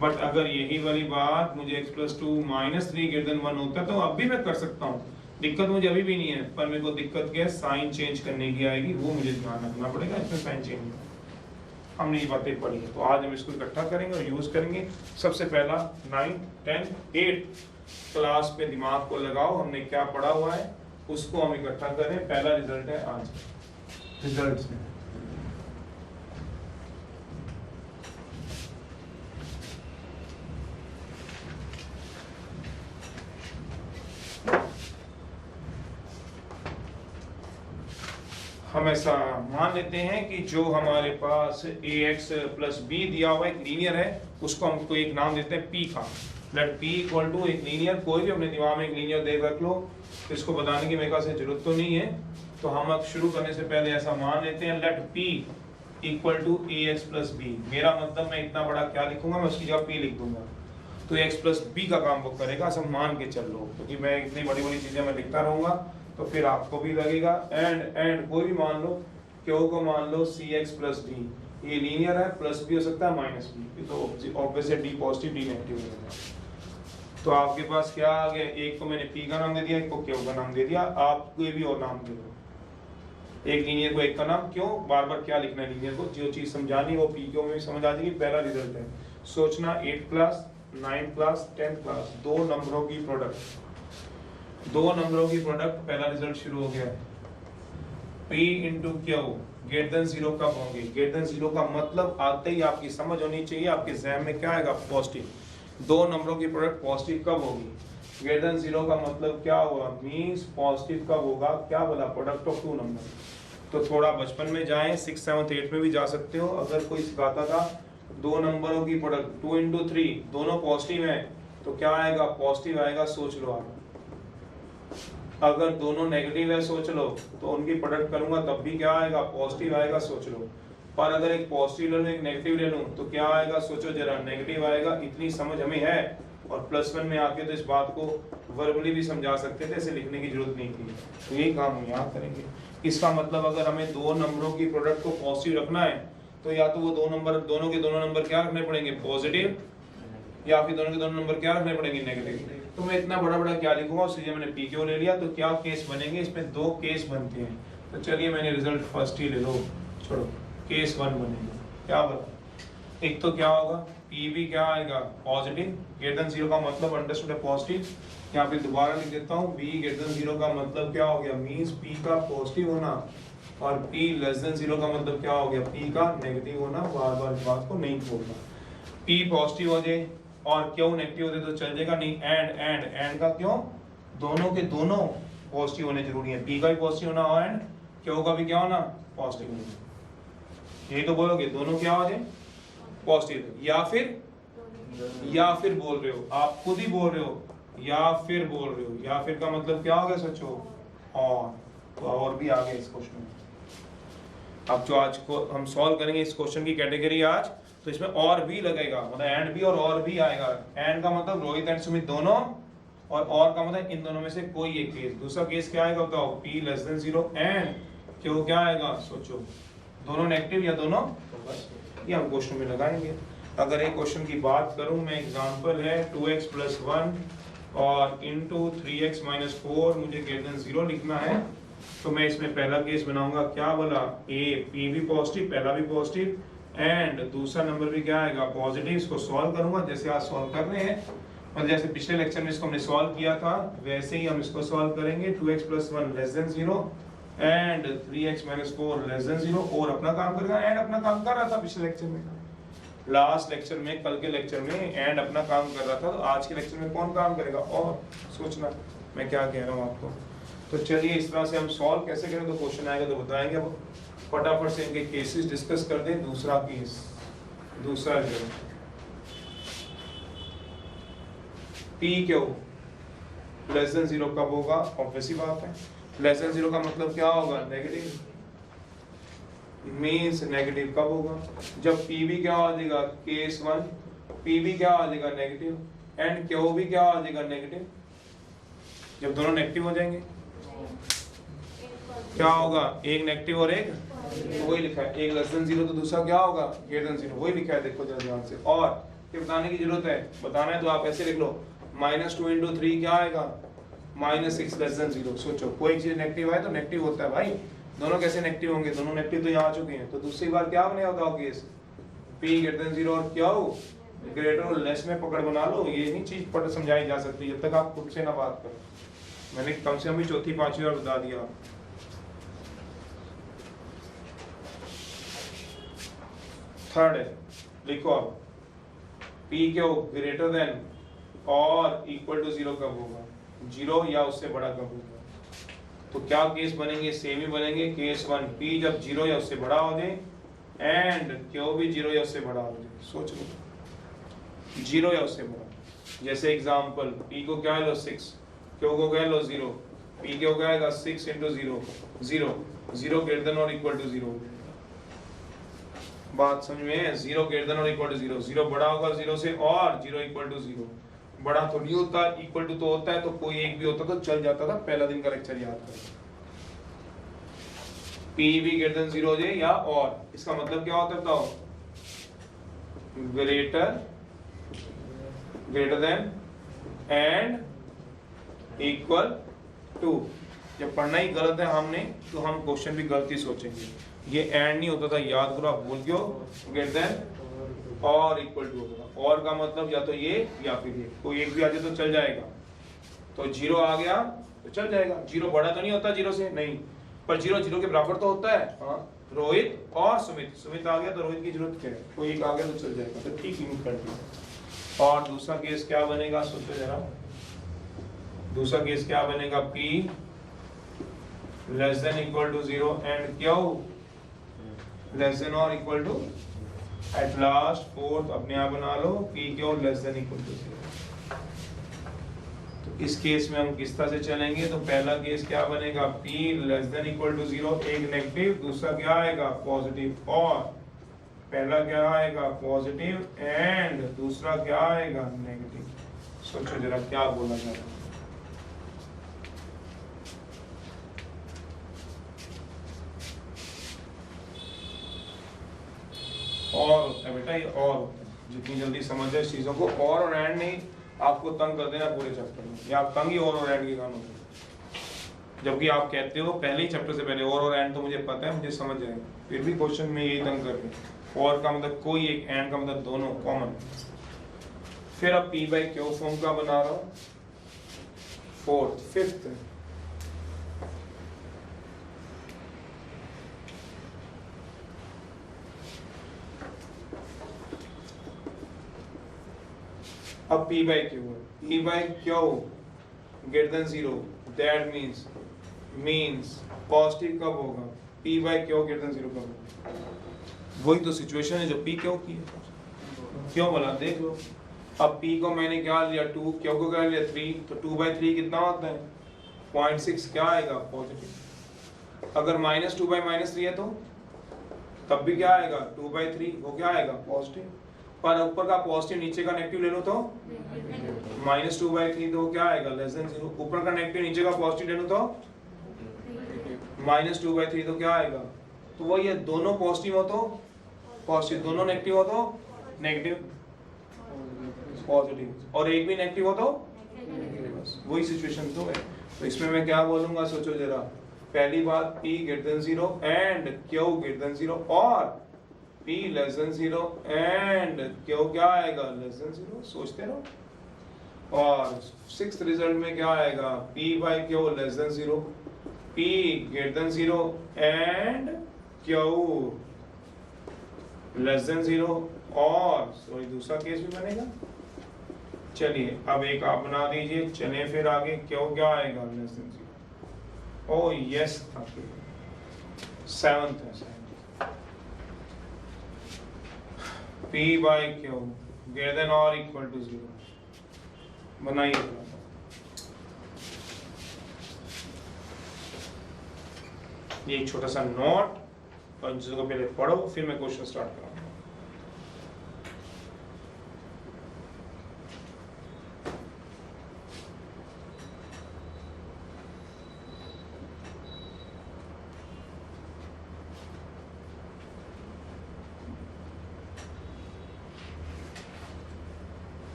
बट अगर यही वाली बात मुझे x + 2 - 3 1 होता है तो अब भी मैं कर सकता हूँ, दिक्कत मुझे अभी भी नहीं है, पर मेरे को दिक्कत क्या है, साइन चेंज करने की आएगी, वो मुझे ध्यान रखना पड़ेगा, इसमें साइन चेंज। हमने ये बातें पढ़ी है तो आज हम इसको इकट्ठा करेंगे और यूज करेंगे। सबसे पहला 9, 10, 8 क्लास पे दिमाग को लगाओ, हमने क्या पढ़ा हुआ है उसको हम इकट्ठा करें। पहला रिजल्ट है आज, रिजल्ट में हम ऐसा मान लेते हैं कि जो हमारे पास ax प्लस b दिया हुआ एक लीनियर है, उसको हमको एक नाम देते हैं p का। लेट p इक्वल टू एक लीनियर, कोई भी अपने दिमाग में एक लीनियर दे रख लो, इसको बताने की मेरे ख्याल से जरूरत तो नहीं है। तो हम अब शुरू करने से पहले ऐसा मान लेते हैं, let p equal to ax plus b। मेरा मतलब मैं इतना बड़ा क्या लिखूंगा, मैं उसकी जगह p लिख दूंगा, तो x प्लस b का काम वो करेगा। सब मान के चल लो, क्योंकि मैं इतनी बड़ी बड़ी चीजें मैं लिखता रहूंगा तो फिर आपको भी लगेगा। एंड कोई भी मान लो, क्यों को मान लो cx प्लस d, ये लीनियर है, प्लस भी हो सकता है माइनस भी, तो obviously d positive d negative हो जाएगा। तो आपके पास क्या आ गया, एक को मैंने p का नाम दे दिया, एक को q का नाम दे दिया, आप कोई भी और नाम दे दो। एक लीनियर को एक का नाम, क्यों बार बार क्या लिखना है लीनियर को, जो चीज समझानी वो p क्यों में समझ आ जाएगी। पहला रिजल्ट है सोचना, 8 क्लास 9 क्लास 10 क्लास, दो नंबरों की प्रोडक्ट, दो नंबरों की प्रोडक्ट, पहला रिजल्ट शुरू हो गया। p into Q greater than 0 कब होंगे, ग्रेटर देन 0 का मतलब आते ही आपकी समझ होनी चाहिए, आपके ज़हन में क्या आएगा, पॉजिटिव। दो नंबरों की प्रोडक्ट पॉजिटिव कब होगी, ग्रेटर देन 0 का मतलब क्या हुआ, मींस पॉजिटिव कब होगा, क्या बोला, प्रोडक्ट ऑफ टू नंबर। तो थोड़ा बचपन में जाएं, 6, 7, 8 में भी जा सकते हो। अगर कोई सिखाता था दो नंबरों की प्रोडक्ट 2 इंटू 3 दोनों पॉजिटिव हैं, तो क्या आएगा, पॉजिटिव आएगा, सोच लो आप। अगर दोनों नेगेटिव है, सोच लो, तो उनकी प्रोडक्ट करूंगा तब भी क्या आएगा, पॉजिटिव आएगा, सोच लो। पर अगर एक पॉजिटिव ले लूं एक नेगेटिव ले लूं तो क्या आएगा, सोचो जरा, नेगेटिव आएगा। इतनी समझ हमें है, और +1 में आके तो इस बात को वर्बली भी समझा सकते थे, ऐसे लिखने की जरूरत नहीं थी। तो यही काम हम यहाँ करेंगे। इसका मतलब अगर हमें दो नंबरों की प्रोडक्ट को पॉजिटिव रखना है, तो या तो वो दोनों के दोनों नंबर क्या रखने पड़ेंगे, पॉजिटिव, या फिर दोनों के दोनों नंबर क्या रखने पड़ेंगे, नेगेटिव। तो मैं इतना बड़ा बड़ा क्या लिखूंगा, उससे मैंने पी क्यू ले लिया। तो क्या केस बनेंगे, इसमें दो केस बनते हैं। तो चलिए मैंने रिजल्ट फर्स्ट ही ले लो, छोड़ो, केस 1 बनेगा। क्या बता, एक तो क्या होगा, पी भी क्या आएगा, पॉजिटिव, ग्रेटर देन 0 का मतलब अंडरस्टूड है पॉजिटिव। यहाँ पे दोबारा लिख देता हूँ, बी ग्रेटर देन 0 का मतलब क्या हो गया, मींस पी का पॉजिटिव होना, और पी लेस देन 0 का मतलब क्या हो गया, पी का नेगेटिव होना। बार बार इस बात को नहीं छोड़ना। पी पॉजिटिव हो जाए और क्यों नेगेटिव हो जाए तो चल जाएगा नहीं। एंड का क्यों, दोनों के दोनों पॉजिटिव होने जरूरी है, पी का भी पॉजिटिव होना और एंड क्यों का भी क्या होना, पॉजिटिव होना। यही तो बोलोगे, दोनों क्या हो जाए, पॉजिटिव। या फिर बोल रहे हो, आप खुद ही बोल रहे हो, या फिर बोल रहे हो। या फिर का मतलब क्या हो गया, सोचो, और तो और भी आ गया इस क्वेश्चन में। अब जो आज को हम सॉल्व करेंगे इस क्वेश्चन की कैटेगरी आज, तो इसमें और भी लगेगा, मतलब एंड भी और भी आएगा। एंड का मतलब रोहित एंड सुमित दोनों, और का मतलब इन दोनों में से कोई एक केस। दूसरा केस क्या आएगा बताओ, p लेस देन 0 एंड क्यों क्या आएगा, सोचो, दोनों नेगेटिव या दोनों, बस ये हम क्वेश्चन में लगाएंगे। अगर एक क्वेश्चन की बात करूं मैं, एग्जांपल है 2x + 1 और इनटू 3x - 4, मुझे ग्रेटर देन 0 लिखना है। तो मैं इसमें पहला केस बनाऊंगा, क्या बोला, a p भी पॉजिटिव, पहला भी पॉजिटिव, एंड दूसरा नंबर भी क्या आएगा, पॉजिटिव। इसको सॉल्व करूंगा जैसे आज सॉल्व कर रहे हैं, मतलब जैसे पिछले लेक्चर में इसको हमने सॉल्व किया था वैसे ही हम इसको सॉल्व करेंगे। 2x + 1 less than 0 and 3x - 4 less than 0, और अपना काम करेगा। एंड अपना काम कर रहा था पिछले लेक्चर में, लास्ट लेक्चर में, कल के लेक्चर में एंड अपना काम कर रहा था। तो आज के लेक्चर में कौन काम करेगा, और सोचना मैं क्या कह रहा हूँ आपको। तो चलिए इस तरह से हम सॉल्व कैसे करें, तो क्वेश्चन आएगा तो बताएंगे। अब फटाफट से इनके केसेस डिस्कस कर दें। दूसरा केस, दूसरा result, P Q less than 0 कब होगा, ऑब्वियस ही बात है। लेस देन 0 का मतलब क्या होगा, नेगेटिव, मींस नेगेटिव कब होगा, जब पी भी क्या आ जाएगा, केस 1, पी भी क्या आ जाएगा, नेगेटिव, एंड क्यू भी क्या आ जाएगा, नेगेटिव। जब दोनों नेगेटिव हो जाएंगे क्या होगा, एक नेगेटिव और एक, तो वही लिखा है, एक लेस देन 0 तो दूसरा क्या होगा, ग्रेटर देन 0, वही लिखा है, देखो जरा ध्यान से। और ये बताने की जरूरत है, बताना है तो आप ऐसे लिख लो, -2 × 3 क्या आएगा, -6 लेस देन 0। सोचो, कोई चीज नेगेटिव है तो नेगेटिव होता है भाई, दोनों कैसे नेगेटिव होंगे, दोनों नेगेटिव तो यहाँ आ चुके हैं। तो दूसरी बार क्या बने होता है केस, p ग्रेटर देन 0 और क्या हो, ग्रेटर और लेस में पकड़ बना लो। ये नहीं चीज पढ़ समझाई जा सकती जब तक आप खुद से ना बात करो। मैंने कम से कम भी चौथी पांचवी बार बता दिया। थर्ड है, लिखो आप, p क्यों ग्रेटर देन और इक्वल टू 0 कब होगा, 0 या उससे बड़ा कब होगा। तो क्या केस बनेंगे, सेम ही बनेंगे। केस 1 P जब 0 या उससे बड़ा हो जाए एंड Q भी 0 या उससे बड़ा हो जाए। सोच लो 0 या उससे बड़ा, जैसे एग्जांपल P को क्या लो 6, Q को क्या लो 0, P क्या हो जाएगा 6 into 0 0 0 ग्रेटर देन और इक्वल टू 0। बात समझ में है? 0 ग्रेटर देन और इक्वल टू 0, 0 बड़ा होगा 0 से और 0 इक्वल टू 0 बड़ा तो नहीं होता, इक्वल टू तो होता है, तो कोई एक भी होता तो चल जाता था। पहला दिन का लेक्चर याद करो। P भी ग्रेटर देन 0 हो जाए या और, इसका मतलब क्या होता है बताओ? Greater than and equal to. जब पढ़ना ही गलत है हमने तो हम क्वेश्चन भी गलती सोचेंगे। ये एंड नहीं होता था, याद करो, आप भूल गए हो। ग्रेटर देन और इक्वल टू होता था। और का मतलब या तो ये या फिर ये, कोई एक भी आ जाए तो चल जाएगा। तो 0 आ गया तो चल जाएगा। 0 बड़ा तो नहीं होता 0 से, नहीं, पर 0 0 के बराबर तो होता है। हाँ, रोहित और सुमित, सुमित आ गया तो रोहित की जरूरत क्या है, कोई एक आ गया तो चल जाएगा। तो ठीक यूज कर दिया। और दूसरा केस क्या बनेगा, सोचो जरा। दूसरा केस क्या बनेगा? P less than equal to 0 and Q less than और equal to, at last fourth अपने आप बना लो, P Q less than equal to 0। तो इस केस में हम किस तरह से चलेंगे? तो पहला केस क्या बनेगा? P less than equal to 0, एक नेगेटिव, दूसरा क्या आएगा? पॉजिटिव। और पहला क्या आएगा? पॉजिटिव एंड दूसरा क्या आएगा? नेगेटिव। सोचो जरा क्या बोला जा रहा है। और होता है बेटा, ये और होता है। जितनी जल्दी समझ जाए इस चीजों को। और एंड नहीं आपको तंग कर देना पूरे चैप्टर में, या आप तंग ही और एंड के कानों में, जबकि आप कहते हो पहले ही चैप्टर से पहले और एंड तो मुझे पता है, मुझे समझ जाएगा, फिर भी क्वेश्चन में यही तंग कर रहे हैं। और का मतलब कोई एक, एंड का मतलब दोनों कॉमन। फिर अब P बाई Q फॉर्म का बना रहा हूं, फोर्थ फिफ्थ। अब P by Q है, P by Q greater than 0, that means positive कब होगा? P by Q greater than 0 कब होगा? वही तो सिचुएशन है जो P Q की है। क्यों बोला देख लो। अब P को मैंने क्या लिया 2, Q को क्या लिया 3, तो 2 by 3 कितना होता है? 0.6 क्या आएगा? पॉजिटिव। अगर -2 by -3 है तो तब भी क्या आएगा? 2 by 3, वो क्या आएगा? पॉजिटिव। पर ऊपर का पॉजिटिव नीचे का नेगेटिव ले लो तो -2 by 3, तो क्या आएगा? Less than 0। ऊपर का नेगेटिव नीचे का पॉजिटिव ले लो तो -2 by 3, तो क्या आएगा? तो वही है, दोनों पॉजिटिव हो तो पॉजिटिव, दोनों नेगेटिव हो तो नेगेटिव पॉजिटिव, और एक भी नेगेटिव हो तो बस वही सिचुएशन तो है। तो इसमें मैं क्या बोलूंगा, सोचो जरा। पहली बात P greater than 0 and Q greater than 0, और P less than 0 and Q क्या आएगा? less than 0। सोचते रहो। और सिक्स्थ रिजल्ट में क्या आएगा? P by Q less than 0, P greater than 0 and Q less than 0, और सॉरी दूसरा केस भी बनेगा। चलिए अब एक आप बना दीजिए, चले फिर आगे। Q क्या आएगा? less than 0। ओ यस था, सेवंथ है। P by Q greater than or equal to 0 बनाइए। ये एक छोटा सा नोट, और इन चीजों को पहले पढ़ो, फिर मैं क्वेश्चन स्टार्ट करूंगा।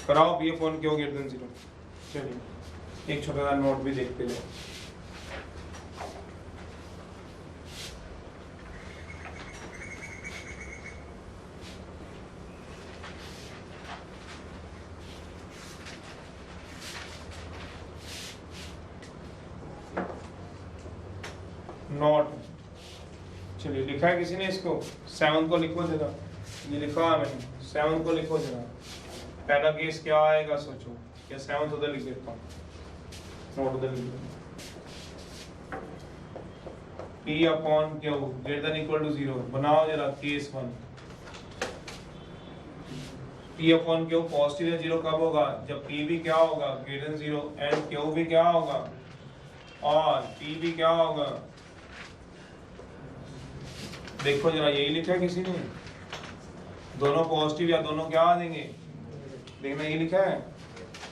कराओ ये फोन क्यों ग्रेटर देन 0। चलिए एक छोटा सा नोट भी देखते जाओ। नोट चलिए लिखा है किसी ने इसको? 7 को लिखो जरा, ये लिखा है मैंने, 7 को लिखो जरा। पहला केस क्या आएगा सोचो, या 7th उधर लिख देता हूँ, नोट उधर लिख देता हूँ। P upon Q greater than equal to 0, बनाओ जरा case 1। P upon Q positive है 0 कब होगा, जब P भी क्या होगा ग्रेटर देन 0 एंड Q भी क्या होगा और P भी क्या होगा। देखो जरा यही लिखा है किसी ने, दोनों पॉजिटिव या दोनों क्या आ देंगे, देखना ये लिखा है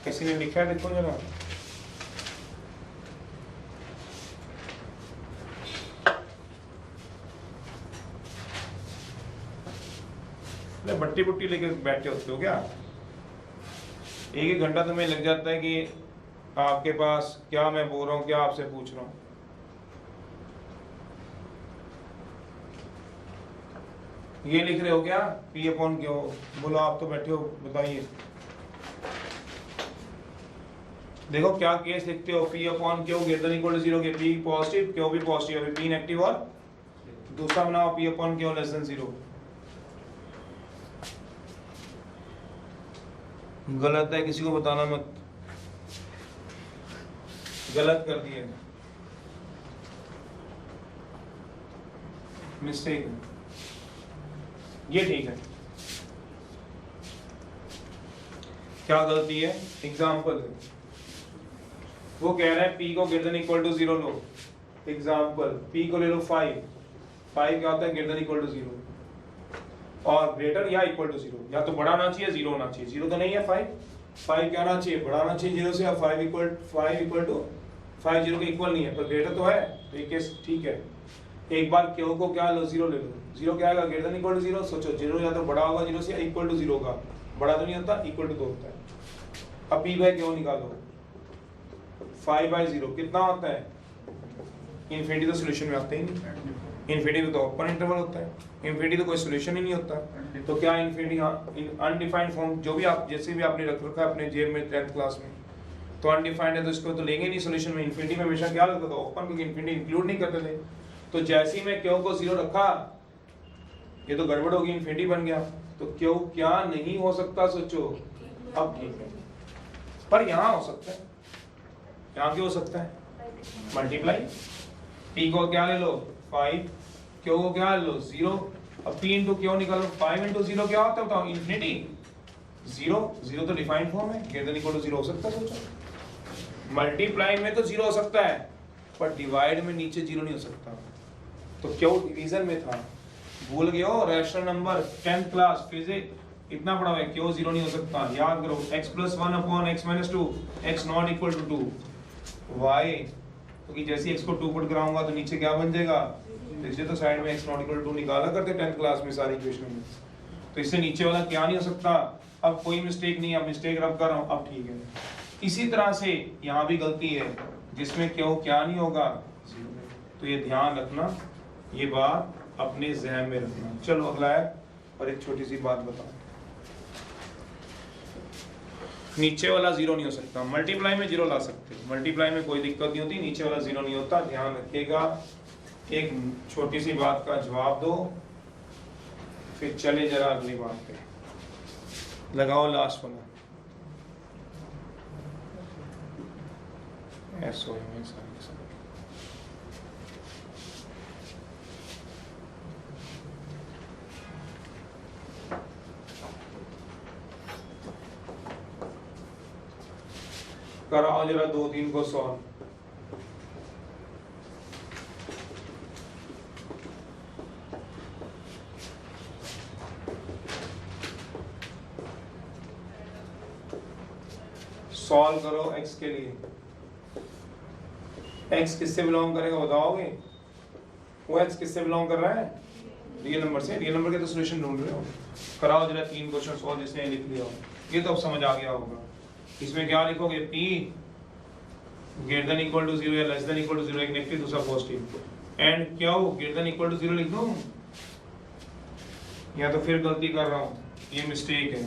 किसी ने लिखा है, देखो जरा बट्टी बुट्टी लेके बैठे होते हो क्या, एक घंटा तुम्हें लग जाता है कि आपके पास क्या मैं बोल रहा हूँ क्या आपसे पूछ रहा हूँ। ये लिख रहे हो क्या P अपॉन Q, बोलो आप तो बैठे हो बताइए। देखो क्या केस लिखते हो, P upon Q greater than equal to 0 के P पॉजिटिव Q भी पॉजिटिव, अभी P नेगेटिव और दूसरा बनाओ P upon Q less than 0। गलत है, किसी को बताना मत, गलत कर दिए, मिस्टेक है, ये ठीक है। क्या गलती है, एग्जाम्पल है, वो कह रहा है P को ग्रेटर देन इक्वल टू 0 लो, एग्जाम्पल P को ले लो 5 क्या होता है ग्रेटर देन इक्वल टू 0 और ग्रेटर या इक्वल टू 0, या तो बड़ा होना चाहिए 0 होना चाहिए, 0 तो नहीं है 5 क्या होना चाहिए, बड़ा होना चाहिए 0 से, और 5 इक्वल टू 5 0 के इक्वल नहीं है पर ग्रेटर तो है, तो ये केस ठीक है। एक बार Q को क्या लो 0 ले लो, 0 क्या आएगा ग्रेटर देन इक्वल टू 0, सोचो 0 या तो बड़ा होगा 0 से, इक्वल टू 0 का, बड़ा तो नहीं होता, इक्वल टू तो होता है। अब P बाय Q निकालो, 5/0 कितना होता है, इनफिनिटी तो सॉल्यूशन में आता ही नहीं, इनफिनिटी तो ओपन इंटरवल होता है, इनफिनिटी तो कोई सॉल्यूशन ही नहीं होता। तो क्या इनफिनिटी, हाँ अनडिफाइंड फॉर्म जो भी आप जैसे भी आपने रख रखा है अपने जेब में 10th क्लास में, तो अनडिफाइंड है तो इसको तो लेंगे नहीं सॉल्यूशन में। इनफिनिटी में हमेशा क्या लगता था ओपन, क्योंकि इनफिनिटी इंक्लूड नहीं करते थे। तो जैसे ही मैं Q को 0 रखा, ये तो गड़बड़ होगी, इनफिनिटी बन गया, तो Q क्या नहीं हो सकता सोचो, अब ठीक है, पर यहाँ हो सकता है, यहाँ क्यों हो सकता है, मल्टीप्लाई P को क्या ले लो 5, Q को क्या ले लो 0, अब P इंटू Q निकालो, 5 इंटू 0 क्या होता है बताओ, इनफिनिटी, 0 तो डिफाइंड फॉर्म है, ग्रेटर देन इक्वल टू 0 हो सकता है सोचो। मल्टीप्लाई में तो 0 हो सकता है पर डिवाइड में नीचे 0 नहीं हो सकता। तो Q डिवीजन में था, भूल गए हो rational number 10th class physics इतना पढ़ा हुआ है, Q 0 नहीं हो सकता, याद करो x + 1 upon x - 2 x not equal to 2 y, क्योंकि जैसे x को 2 पुट कराऊंगा तो नीचे क्या बन जाएगा, इससे तो साइड में x नॉट इक्वल टू निकाला करते 10th क्लास में सारी इक्वेशन में, तो इससे नीचे वाला क्या नहीं हो सकता। अब कोई मिस्टेक नहीं है, अब मिस्टेक रब कर रहा हूं, अब ठीक है। इसी तरह से यहाँ भी गलती है जिसमें Q क्या नहीं होगा, तो ये ध्यान रखना, ये बात अपने ज़हन में रखना। चलो अगला है, और एक छोटी सी बात बताओ, नीचे वाला 0 नहीं हो सकता, मल्टीप्लाई में 0 ला सकते हो, मल्टीप्लाई में कोई दिक्कत नहीं होती, नीचे वाला 0 नहीं होता, ध्यान रखिएगा। एक छोटी सी बात का जवाब दो, फिर चले जरा अगली बात पे, लगाओ लास्ट वाला कराओ जरा 2-3 को सॉल्व। सॉल्व करो x के लिए, x किससे बिलोंग करेगा बताओगे, वो x किससे बिलोंग कर रहा है, रियल नंबर से, रियल नंबर के तो सॉल्यूशन ढूंढ रहे हो। कराओ जरा 3 क्वेश्चन सॉल्व जिसने लिख लिया हो, ये तो अब समझ आ गया होगा। इसमें क्या लिखोगे, P greater than equal to 0 या लेस देन इक्वल टू 0, एक नेगेटिव दूसरा पॉजिटिव, एंड क्या हो ग्रेटर देन इक्वल टू 0 लिख दूं, या तो फिर गलती कर रहा हूँ, ये मिस्टेक है,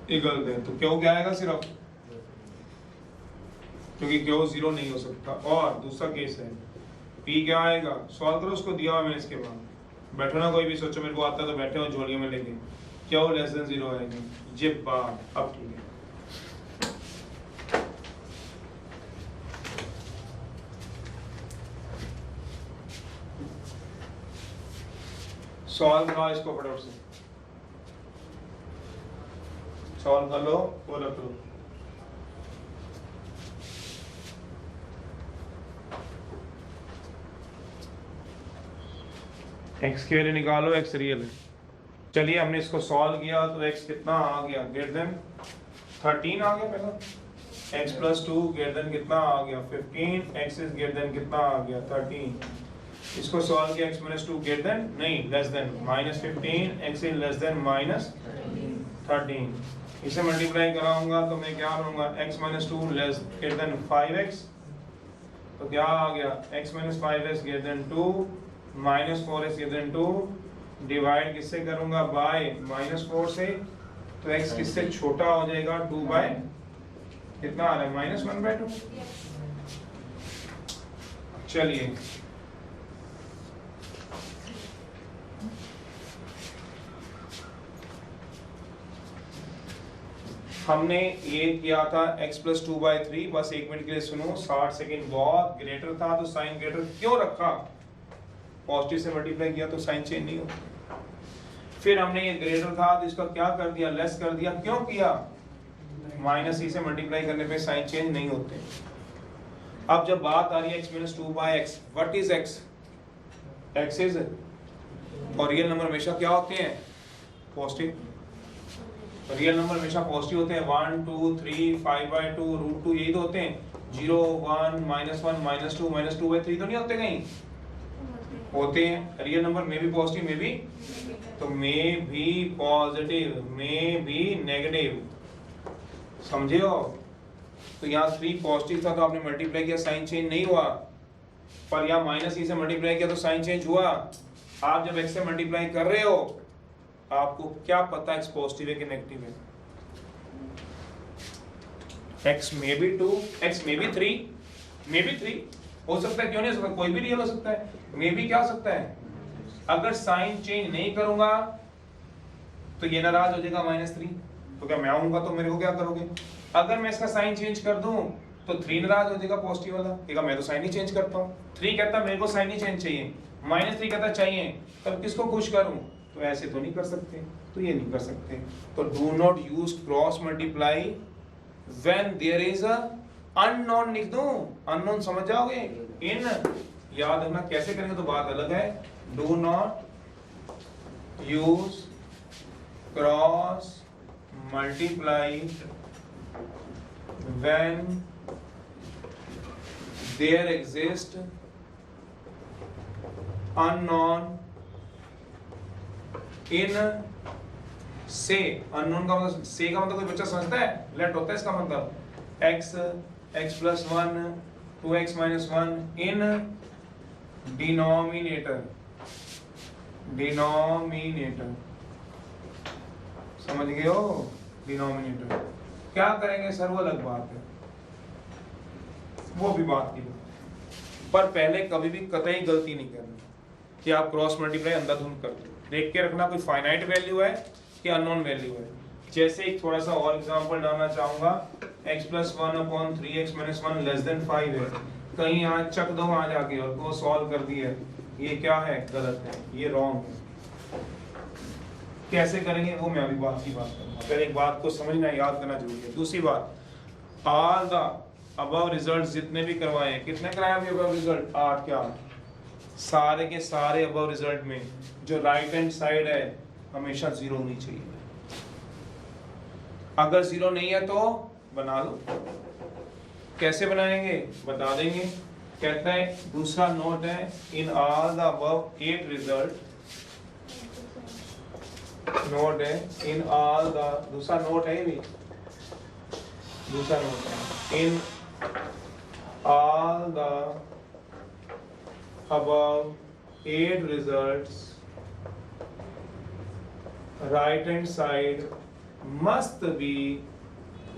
ये गलत है, तो क्यों क्या आएगा सिर्फ, क्योंकि क्यों 0 नहीं हो सकता। और दूसरा केस है P क्या आएगा, सॉल्व करो उसको, दिया हुआ मैंने इसके बाद, बैठो ना कोई भी, सोचो मेरे को आता है तो बैठे हो झोलियों में लेके, क्या वो लेस देन 0 आएगी? जिप बार। अब ठीक है, सॉल्व करो इसको फटाफट से, सॉल्व कर लो, वो रख लो। एक्स के वैल्यू निकालो, एक्स रियल है। चलिए हमने इसको सॉल्व किया तो एक्स कितना आ गया? ग्रेटर देन 13 आ गया पहला। एक्स प्लस 2 ग्रेटर देन कितना आ गया? 15। एक्स इज ग्रेटर देन कितना आ गया? 13। इसको सॉल्व किया, एक्स माइनस 2 ग्रेटर देन नहीं less than minus 15, x is less then minus 13। इसे मल्टीप्लाई कराऊंगा तो मैं क्या लूंगा? X minus 2 less greater than 5x, तो क्या आ गया? X minus 5x greater then 2 minus 4x greater than 2, divide किससे करूंगा? बाय माइनस 4 से, तो x किससे छोटा हो जाएगा? 2 बाय कितना आ रहा है? Minus 1 by 2। चलिए हमने ये किया था x प्लस 2/3। बस एक मिनट के लिए सुनो, 60 सेकेंड बहुत ग्रेटर था तो साइन ग्रेटर क्यों रखा? पॉजिटिव से मल्टीप्लाई किया तो साइन चेंज नहीं होता। फिर हमने ये ग्रेटर था तो इसका क्या कर दिया? लेस कर दिया। क्यों किया? माइनस ई से मल्टीप्लाई करने पे साइन चेंज नहीं होते। अब जब बात आ रही है x minus 2/x, what is x? x is, और रियल नंबर हमेशा क्या होते हैं? पॉजिटिव। रियल नंबर हमेशा पॉजिटिव होते हैं। 1 2 3 5/2 √2 यही तो होते हैं। 0 1 -1 -2 -2/3 तो नहीं होते कहीं? होते हैं। रियल नंबर में भी पॉजिटिव, में भी, तो में भी पॉजिटिव, में भी नेगेटिव, समझे हो? तो यहाँ 3 पॉजिटिव था तो आपने मल्टीप्लाई किया, साइन चेंज नहीं हुआ। पर यहाँ माइनस ई से मल्टीप्लाई किया तो साइन चेंज हुआ। आप जब x से मल्टीप्लाई कर रहे हो, आपको क्या पता x पॉजिटिव है कि नेगेटिव है? x में भी 2, x में भी 3, में भी 3 हो सकता है, क्यों नहीं हो सकता? कोई भी रियल हो सकता है। में भी क्या हो सकता है? अगर साइन चेंज नहीं करूंगा तो ये नाराज हो जाएगा -3, तो क्या मैं आऊंगा तो मेरे को क्या करोगे? अगर मैं इसका साइन चेंज कर दूं तो 3 नाराज हो जाएगा पॉजिटिव वाला, कहेगा मैं तो साइन ही चेंज करता हूं। 3 कहता मेरे को साइन ही चेंज चाहिए, -3 कहता चाहिए, तब किसको खुश करूं? तो ऐसे तो नहीं कर सकते, तो ये नहीं कर सकते। तो do not use cross multiply when there is a unknown. लिख दूं अननोन, समझ जाओगे? इन याद रखना, कैसे करेंगे तो बात अलग है। Do not use cross multiply when there exist unknown in से। अननोन का मतलब, से का मतलब कोई बच्चा समझता है? लेट होता है इसका मतलब x plus 1 2x minus 1 in denominator, denominator, समझ गए हो? डिनोमिनेटर क्या करेंगे सर? वो अलग बात है, वो भी बात की बात। पर पहले कभी भी कतई गलती नहीं करनी कि आप क्रॉस मल्टीप्लाई अंधाधुंध कर दो। देख के रखना कोई फाइनाइट वैल्यू है कि अननोन वैल्यू है। जैसे एक थोड़ा सा और एग्जांपल डालना चाहूंगा, x plus 1/3x minus 1 less than 5 है। कहीं यहाँ चक दो वहां जाके और वो सॉल्व कर दिया, ये क्या है? गलत है, ये रॉन्ग है। कैसे करेंगे वो मैं अभी बात की बात करूंगा। पहले एक बात को समझना, याद करना जरूरी है। दूसरी बात, ऑल द अबव रिजल्ट्स जितने भी करवाए हैं, कितने कराए अभी अबव रिजल्ट? 8 क्या? सारे के सारे अबव रिजल्ट में जो राइट हैंड साइड है हमेशा 0 होनी चाहिए। अगर 0 नहीं है तो बना लो। कैसे बनाएंगे बता देंगे। कहता है दूसरा नोट है, in all the above 8 result, note है इन ऑल द, दूसरा नोट है ये भी, दूसरा नोट है in all the above 8 results right hand side must be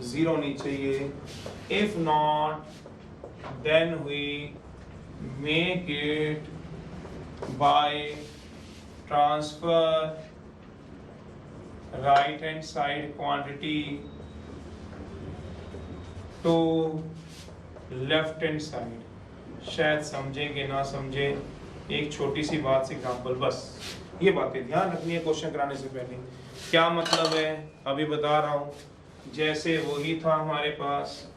0 होनी चाहिए। if not then we make it by transfer right hand side quantity to left hand side. शायद समझेंगे ना समझे, एक छोटी सी बात से एग्जांपल, बस ये बातें ध्यान रखनी है क्वेश्चन कराने से पहले। क्या मतलब है अभी बता रहा हूँ, जैसे वही था हमारे पास,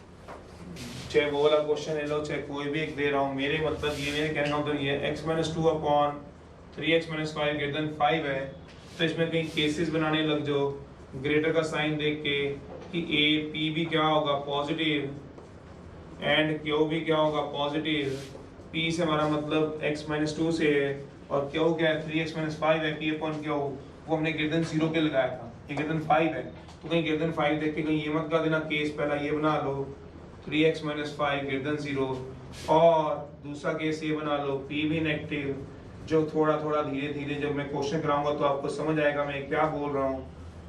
चाहे वो वाला क्वेश्चन ले लो चाहे कोई भी एक दे रहा हूँ, मेरे मतलब ये मेरे कहने का मतलब ये x - 2 upon 3x - 5 greater then 5 है, तो इसमें कहीं केसेस बनाने लग जाओ ग्रेटर का साइन देख के कि a p भी क्या होगा पॉजिटिव एंड q भी क्या होगा पॉजिटिव। p से हमारा मतलब x - 2 से है और q क्या है 3x - 5 है, p अपॉन q वो हमने ग्रेटर देन 0 पे लगाया था, ये ग्रेटर देन 5 है, तो कहीं ग्रेटर देन 5 देख के कहीं ये मत कर देना केस, पहला ये बना लो 3x - 5 ग्रेटर देन 0, और दूसरा केस ये बना लो p भी नेगेटिव, जो थोड़ा थोड़ा धीरे धीरे जब मैं क्वेश्चन कराऊंगा तो आपको समझ आएगा मैं क्या बोल रहा हूँ,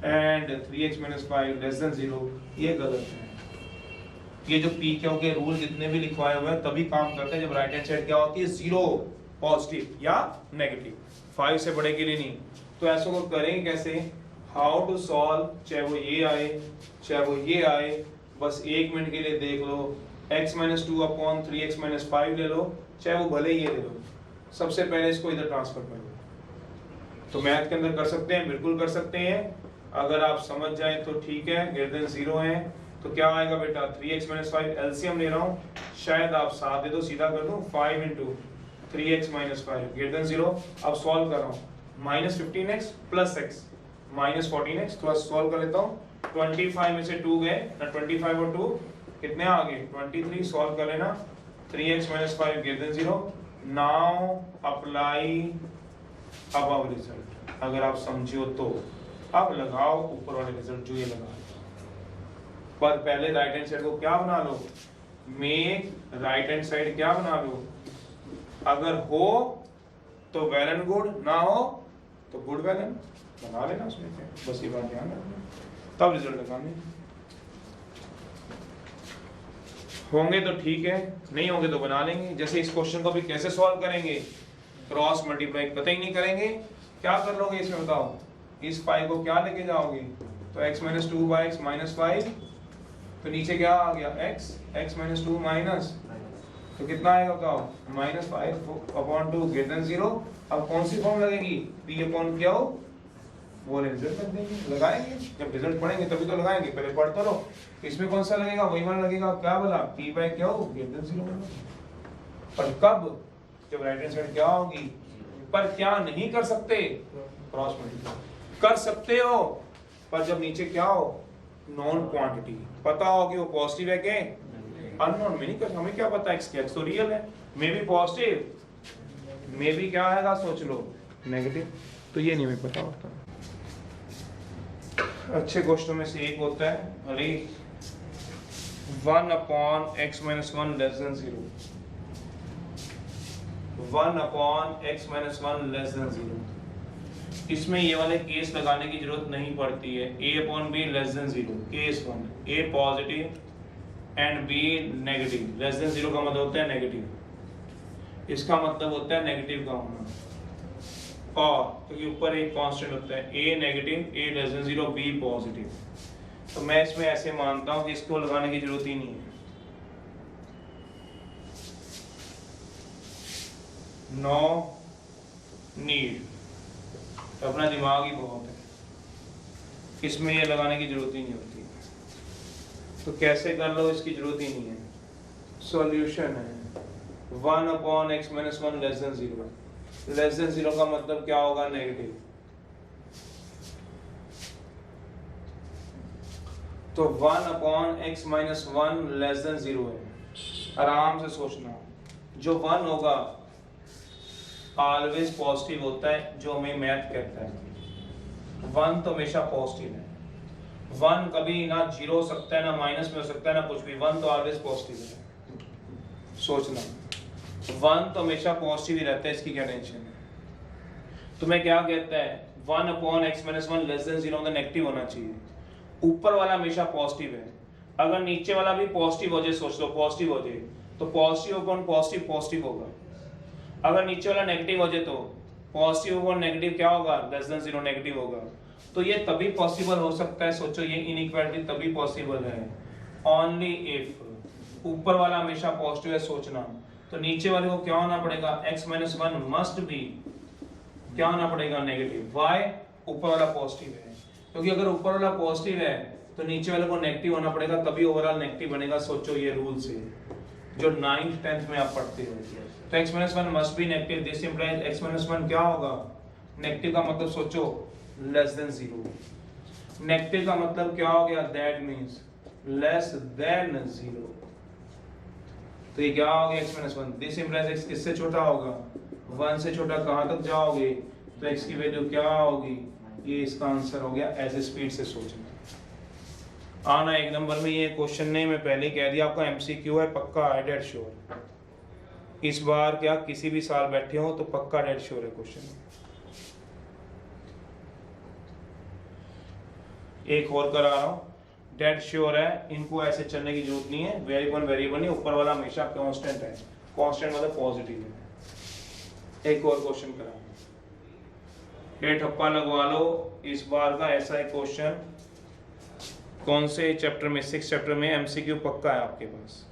एंड 3x - 5 लेस देन 0, ये गलत है। ये जो p q के रूल जितने भी लिखवाए हुए हैं तभी काम करते हैं जब राइट हैंड साइड क्या होती है 0 पॉजिटिव या नेगेटिव, 5 से बड़े के लिए नहीं। तो ऐसा को करेंगे कैसे, हाउ टू सॉल्व, चाहे वो ये आए चाहे वो ये आए, बस 1 मिनट के लिए देख लो, x - 2 अपॉन 3x - 5 ले लो, चाहे वो भले ये ले लो, सबसे पहले इसको इधर ट्रांसफर कर लो। तो मैथ के अंदर कर सकते हैं, बिल्कुल कर सकते हैं, अगर आप समझ जाए तो ठीक है, ग्रेटर देन 0 है तो क्या आएगा बेटा 3x - 5 एलसीएम ले रहा हूँ, शायद आप साथ दे दो सीधा कर दूं 5 × 3x - 5 ग्रेटर देन 0। अब सॉल्व कर रहा हूँ, -15x + x -14x, थोड़ा सॉल्व कर लेता हूँ, 25 में से 2 गए ना, 25 और 2 कितने आ गए 23, सॉल्व कर लेना, 3x - 5 greater then 0। Now apply above result, अगर आप समझियो तो अब लगाओ ऊपर वाले रिजल्ट जो ये लगा, पर पहले राइट हैंड साइड को क्या बना लो, मेक राइट हैंड साइड क्या बना लो, अगर हो तो वेल एंड गुड, ना हो तो गुड वेल एंड बना लेना उसमें क्या, बस ये बात ध्यान रखना, तब रिजल्ट लगाने होंगे तो ठीक है, नहीं होंगे तो बना लेंगे। जैसे इस क्वेश्चन को भी कैसे सॉल्व करेंगे, क्रॉस मल्टीप्लाई पता ही नहीं करेंगे, क्या कर लोगे इसमें बताओ, इस 5 को क्या लेके जाओगे, तो x - 2 / x - 5, तो नीचे क्या आ गया x - 2 माइनस, तो कितना आएगा बताओ -5/2 ग्रेटर देन 0। अब कौन सी फॉर्म लगेगी p अपॉन q, वो रिजल्ट कर देंगे, लगाएंगे जब रिजल्ट पढ़ेंगे तभी तो लगाएंगे, पहले पढ़ तो लो। इसमें कौन सा लगेगा, वही वाला लगेगा, क्या बोला p/q ग्रेटर देन 0, पर कब, जब राइट हैंड साइड क्या होगी, पर क्या नहीं कर सकते क्रॉस मल्टीप्लाई, कर सकते हो पर जब नीचे क्या हो नॉन क्वांटिटी, पता हो कि वो पॉजिटिव है के अननोन में नहीं कर, हमें क्या पता x तो रियल है, may be positive may be क्या आएगा सोच लो नेगेटिव, तो ये नहीं हमें पता होता। अच्छे क्वेश्चन में से एक होता है, अरे 1/x - 1 less than 0, 1/x - 1 less than 0, इसमें ये वाले केस लगाने की जरूरत नहीं पड़ती है, a/b less than 0, case 1 a positive and b negative, less than 0 का मतलब होता है नेगेटिव, इसका मतलब होता है नेगेटिव का होना, और क्योंकि ऊपर एक कांस्टेंट होता है a negative a less than 0 b positive, तो मैं इसमें ऐसे मानता हूं कि इसको लगाने की जरूरत ही नहीं है, नो नीड, अपना दिमाग ही बहुत है, इसमें ये लगाने की जरूरत ही नहीं होती, तो कैसे कर लो इसकी जरूरत ही नहीं है। सॉल्यूशन है 1/x - 1 less than 0, less than 0 का मतलब क्या होगा नेगेटिव, तो 1/x - 1 लेस देन 0 है, आराम से सोचना, जो 1 होगा ऑलवेज पॉजिटिव होता है, जो हमें मैथ कहता है 1 तो हमेशा पॉजिटिव है, 1 कभी ना 0 हो सकता है ना माइनस में हो सकता है ना कुछ भी, 1 तो ऑलवेज पॉजिटिव है, सोचना 1 तो हमेशा पॉजिटिव ही रहता है, इसकी क्या टेंशन है। तो मैं क्या कहता है 1/x - 1 लेस देन 0 नेगेटिव होना चाहिए, ऊपर वाला हमेशा पॉजिटिव है, अगर नीचे वाला भी पॉजिटिव हो जाए, सोच लो पॉजिटिव हो जाए तो पॉजिटिव अपॉन पॉजिटिव पॉजिटिव होगा, अगर नीचे वाला नेगेटिव हो जाए तो पॉजिटिव अपॉन नेगेटिव क्या होगा लेस देन 0 नेगेटिव होगा, तो ये तभी पॉसिबल हो सकता है, सोचो ये इनइक्वालिटी तभी पॉसिबल है ओनली इफ ऊपर वाला हमेशा पॉजिटिव है सोचना, तो नीचे वाले को क्या होना पड़ेगा x - 1 मस्ट बी क्या होना पड़ेगा नेगेटिव। वाई? ऊपर वाला पॉजिटिव है, क्योंकि अगर ऊपर वाला पॉजिटिव है तो नीचे वाले को नेगेटिव होना पड़ेगा, तभी ओवरऑल नेगेटिव बनेगा। सोचो ये रूल से जो 9th 10th में आप पढ़ते हो, तो x - 1 must be negative, this implies x - 1 क्या होगा नेगेटिव का मतलब सोचो लेस देन 0। नेगेटिव का मतलब क्या हो गया, दैट मींस लेस देन 0। तो ये क्या हो गया x - 1, दिस इंप्लाइज x किससे छोटा होगा 1 से छोटा, कहां तक जाओगे तो x की वैल्यू क्या होगी, ये इसका आंसर हो गया। ऐसे स्पीड से सोचना आना। 1 नंबर में ये क्वेश्चन नहीं, मैं पहले कह दिया आपका MCQ है, पक्का है, डेड श्योर। इस बार क्या किसी भी साल बैठे हो तो पक्का डेड श्योर है क्वेश्चन। एक और करा रहा हूं, डेड श्योर है, इनको ऐसे चलने की जरूरत नहीं है। वेरिएबल नहीं, ऊपर वाला हमेशा कांस्टेंट है, कांस्टेंट मतलब पॉजिटिव है। एक और क्वेश्चन करा, ये ठप्पा लगवा लो। इस बार का ऐसा एक क्वेश्चन कौन से चैप्टर में, 6th चैप्टर में MCQ पक्का है आपके पास,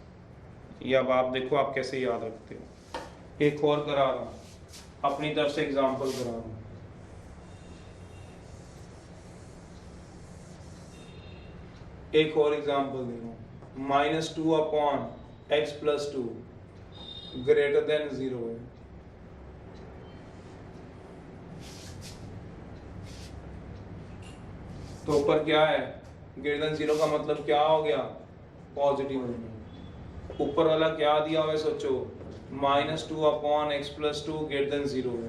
या अब आप देखो आप कैसे याद रखते हो। एक और करा रहा हूं, अपनी तरफ से एग्जांपल करा रहा हूं। एक और एग्जांपल दे रहा हूं, -2 अपॉन x + 2 ग्रेटर देन 0 है। तो ऊपर क्या है, ग्रेटर देन 0 का मतलब क्या हो गया, पॉजिटिव। ऊपर वाला क्या दिया हुआ है सोचो, -2 अपॉन x + 2 ग्रेटर देन 0 है।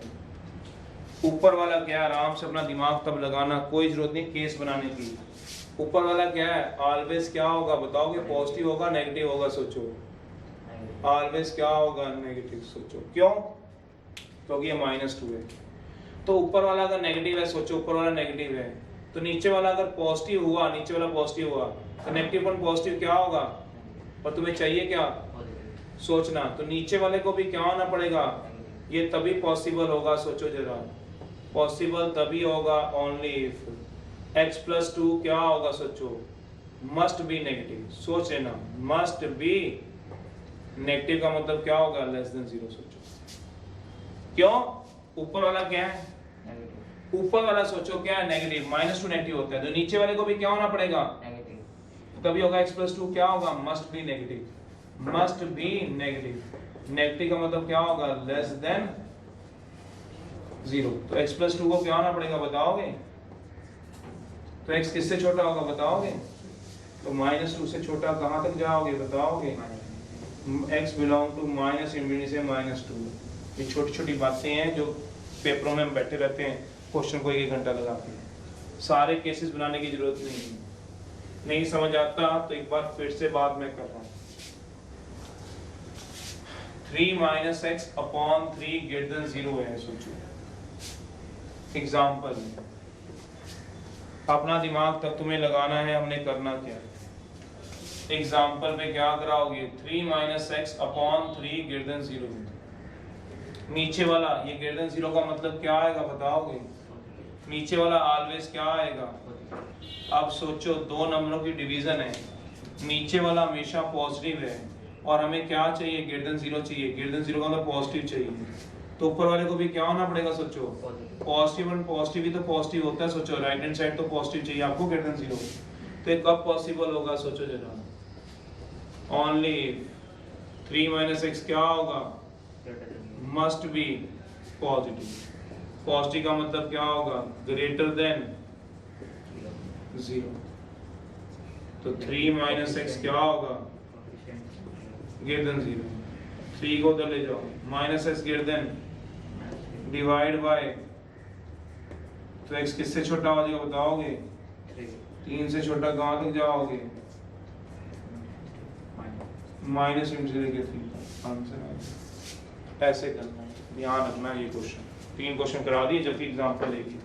ऊपर वाला क्या है, आराम से अपना दिमाग तब लगाना, कोई जरूरत नहीं केस बनाने की। ऊपर वाला क्या है, ऑलवेज क्या होगा बताओगे, पॉजिटिव होगा नेगेटिव होगा, सोचो ऑलवेज क्या होगा नेगेटिव। सोचो क्यों, क्योंकि ये -2 है। तो ऊपर वाला अगर नेगेटिव है, सोचो ऊपर वाला नेगेटिव है, तो नीचे वाला अगर पॉजिटिव हुआ, नीचे वाला पॉजिटिव हुआ, तो नेगेटिव पर पॉजिटिव क्या होगा, और तुम्हें चाहिए क्या सोचना, तो नीचे वाले को भी क्या होना पड़ेगा, ये तभी पॉसिबल होगा। सोचो जरा, पॉसिबल तभी होगा ओनली इफ x + 2 क्या होगा, सोचो मस्ट बी नेगेटिव। सोच लेना, मस्ट बी नेगेटिव का मतलब क्या होगा, लेस देन 0। सोचो क्यों, ऊपर वाला क्या है, ऊपर वाला सोचो क्या है नेगेटिव, -2 नेगेटिव होता है, तो नीचे वाले को भी क्या होना पड़ेगा नेगेटिव, तभी होगा x + 2 क्या होगा, must be negative, must be negative. Negative का मतलब क्या होगा, लेस देन 0। तो x + 2 को क्या होना पड़ेगा बताओगे, तो x किससे छोटा होगा बताओगे, तो -2 से छोटा कहां तक जाओगे बताओगे, x बिलोंग टू -∞ से -2। ये छोटी छोटी बातें हैं जो पेपरों में हम बैठे रहते हैं, क्वेश्चन को 1 घंटा लगाते हैं, सारे केसेस बनाने की जरूरत नहीं है। नहीं समझ आता तो एक बार फिर से बात मैं कर रहा हूँ। 3 - x अपॉन 3 ग्रेटर देन 0 है। सोचो एग्जाम्पल में अपना दिमाग तब तुम्हें लगाना है, हमने करना क्या है। एग्जाम्पल में क्या कराओगे, 3 - x अपॉन 3 ग्रेटर देन 0। नीचे वाला ये ग्रेटर देन 0 का मतलब क्या आएगा बताओगे, नीचे वाला ऑलवेज क्या आएगा। अब सोचो 2 नंबरों की डिवीजन है, नीचे वाला हमेशा पॉजिटिव है और हमें क्या चाहिए, ग्रेटर देन 0 चाहिए। ग्रेटर देन 0 का मतलब पॉजिटिव चाहिए, तो ऊपर वाले को भी क्या होना पड़ेगा, सोचो पॉजिटिव। और पॉजिटिव ही तो पॉजिटिव होता है, सोचो राइट हैंड साइड तो पॉजिटिव चाहिए आपको ग्रेटर देन 0। तो ये कब पॉसिबल होगा, सोचो जरा, ओनली 3 - x क्या होगा, मस्ट बी पॉजिटिव। पॉजिटिव का मतलब क्या होगा, ग्रेटर देन 0। तो 3 - x क्या होगा, ग्रेटर देन 0। 3 को उधर ले जाओ, -x greater then divide by, तो x किससे छोटा हो जाएगा बताओगे, 3 से छोटा कहां तक जाओगे, -∞ से लेके 3 आंसर। ऐसे करना है, ध्यान रखना। ये क्वेश्चन 3 क्वेश्चन करा दिए, जबकि एग्जाम्पल एक ही।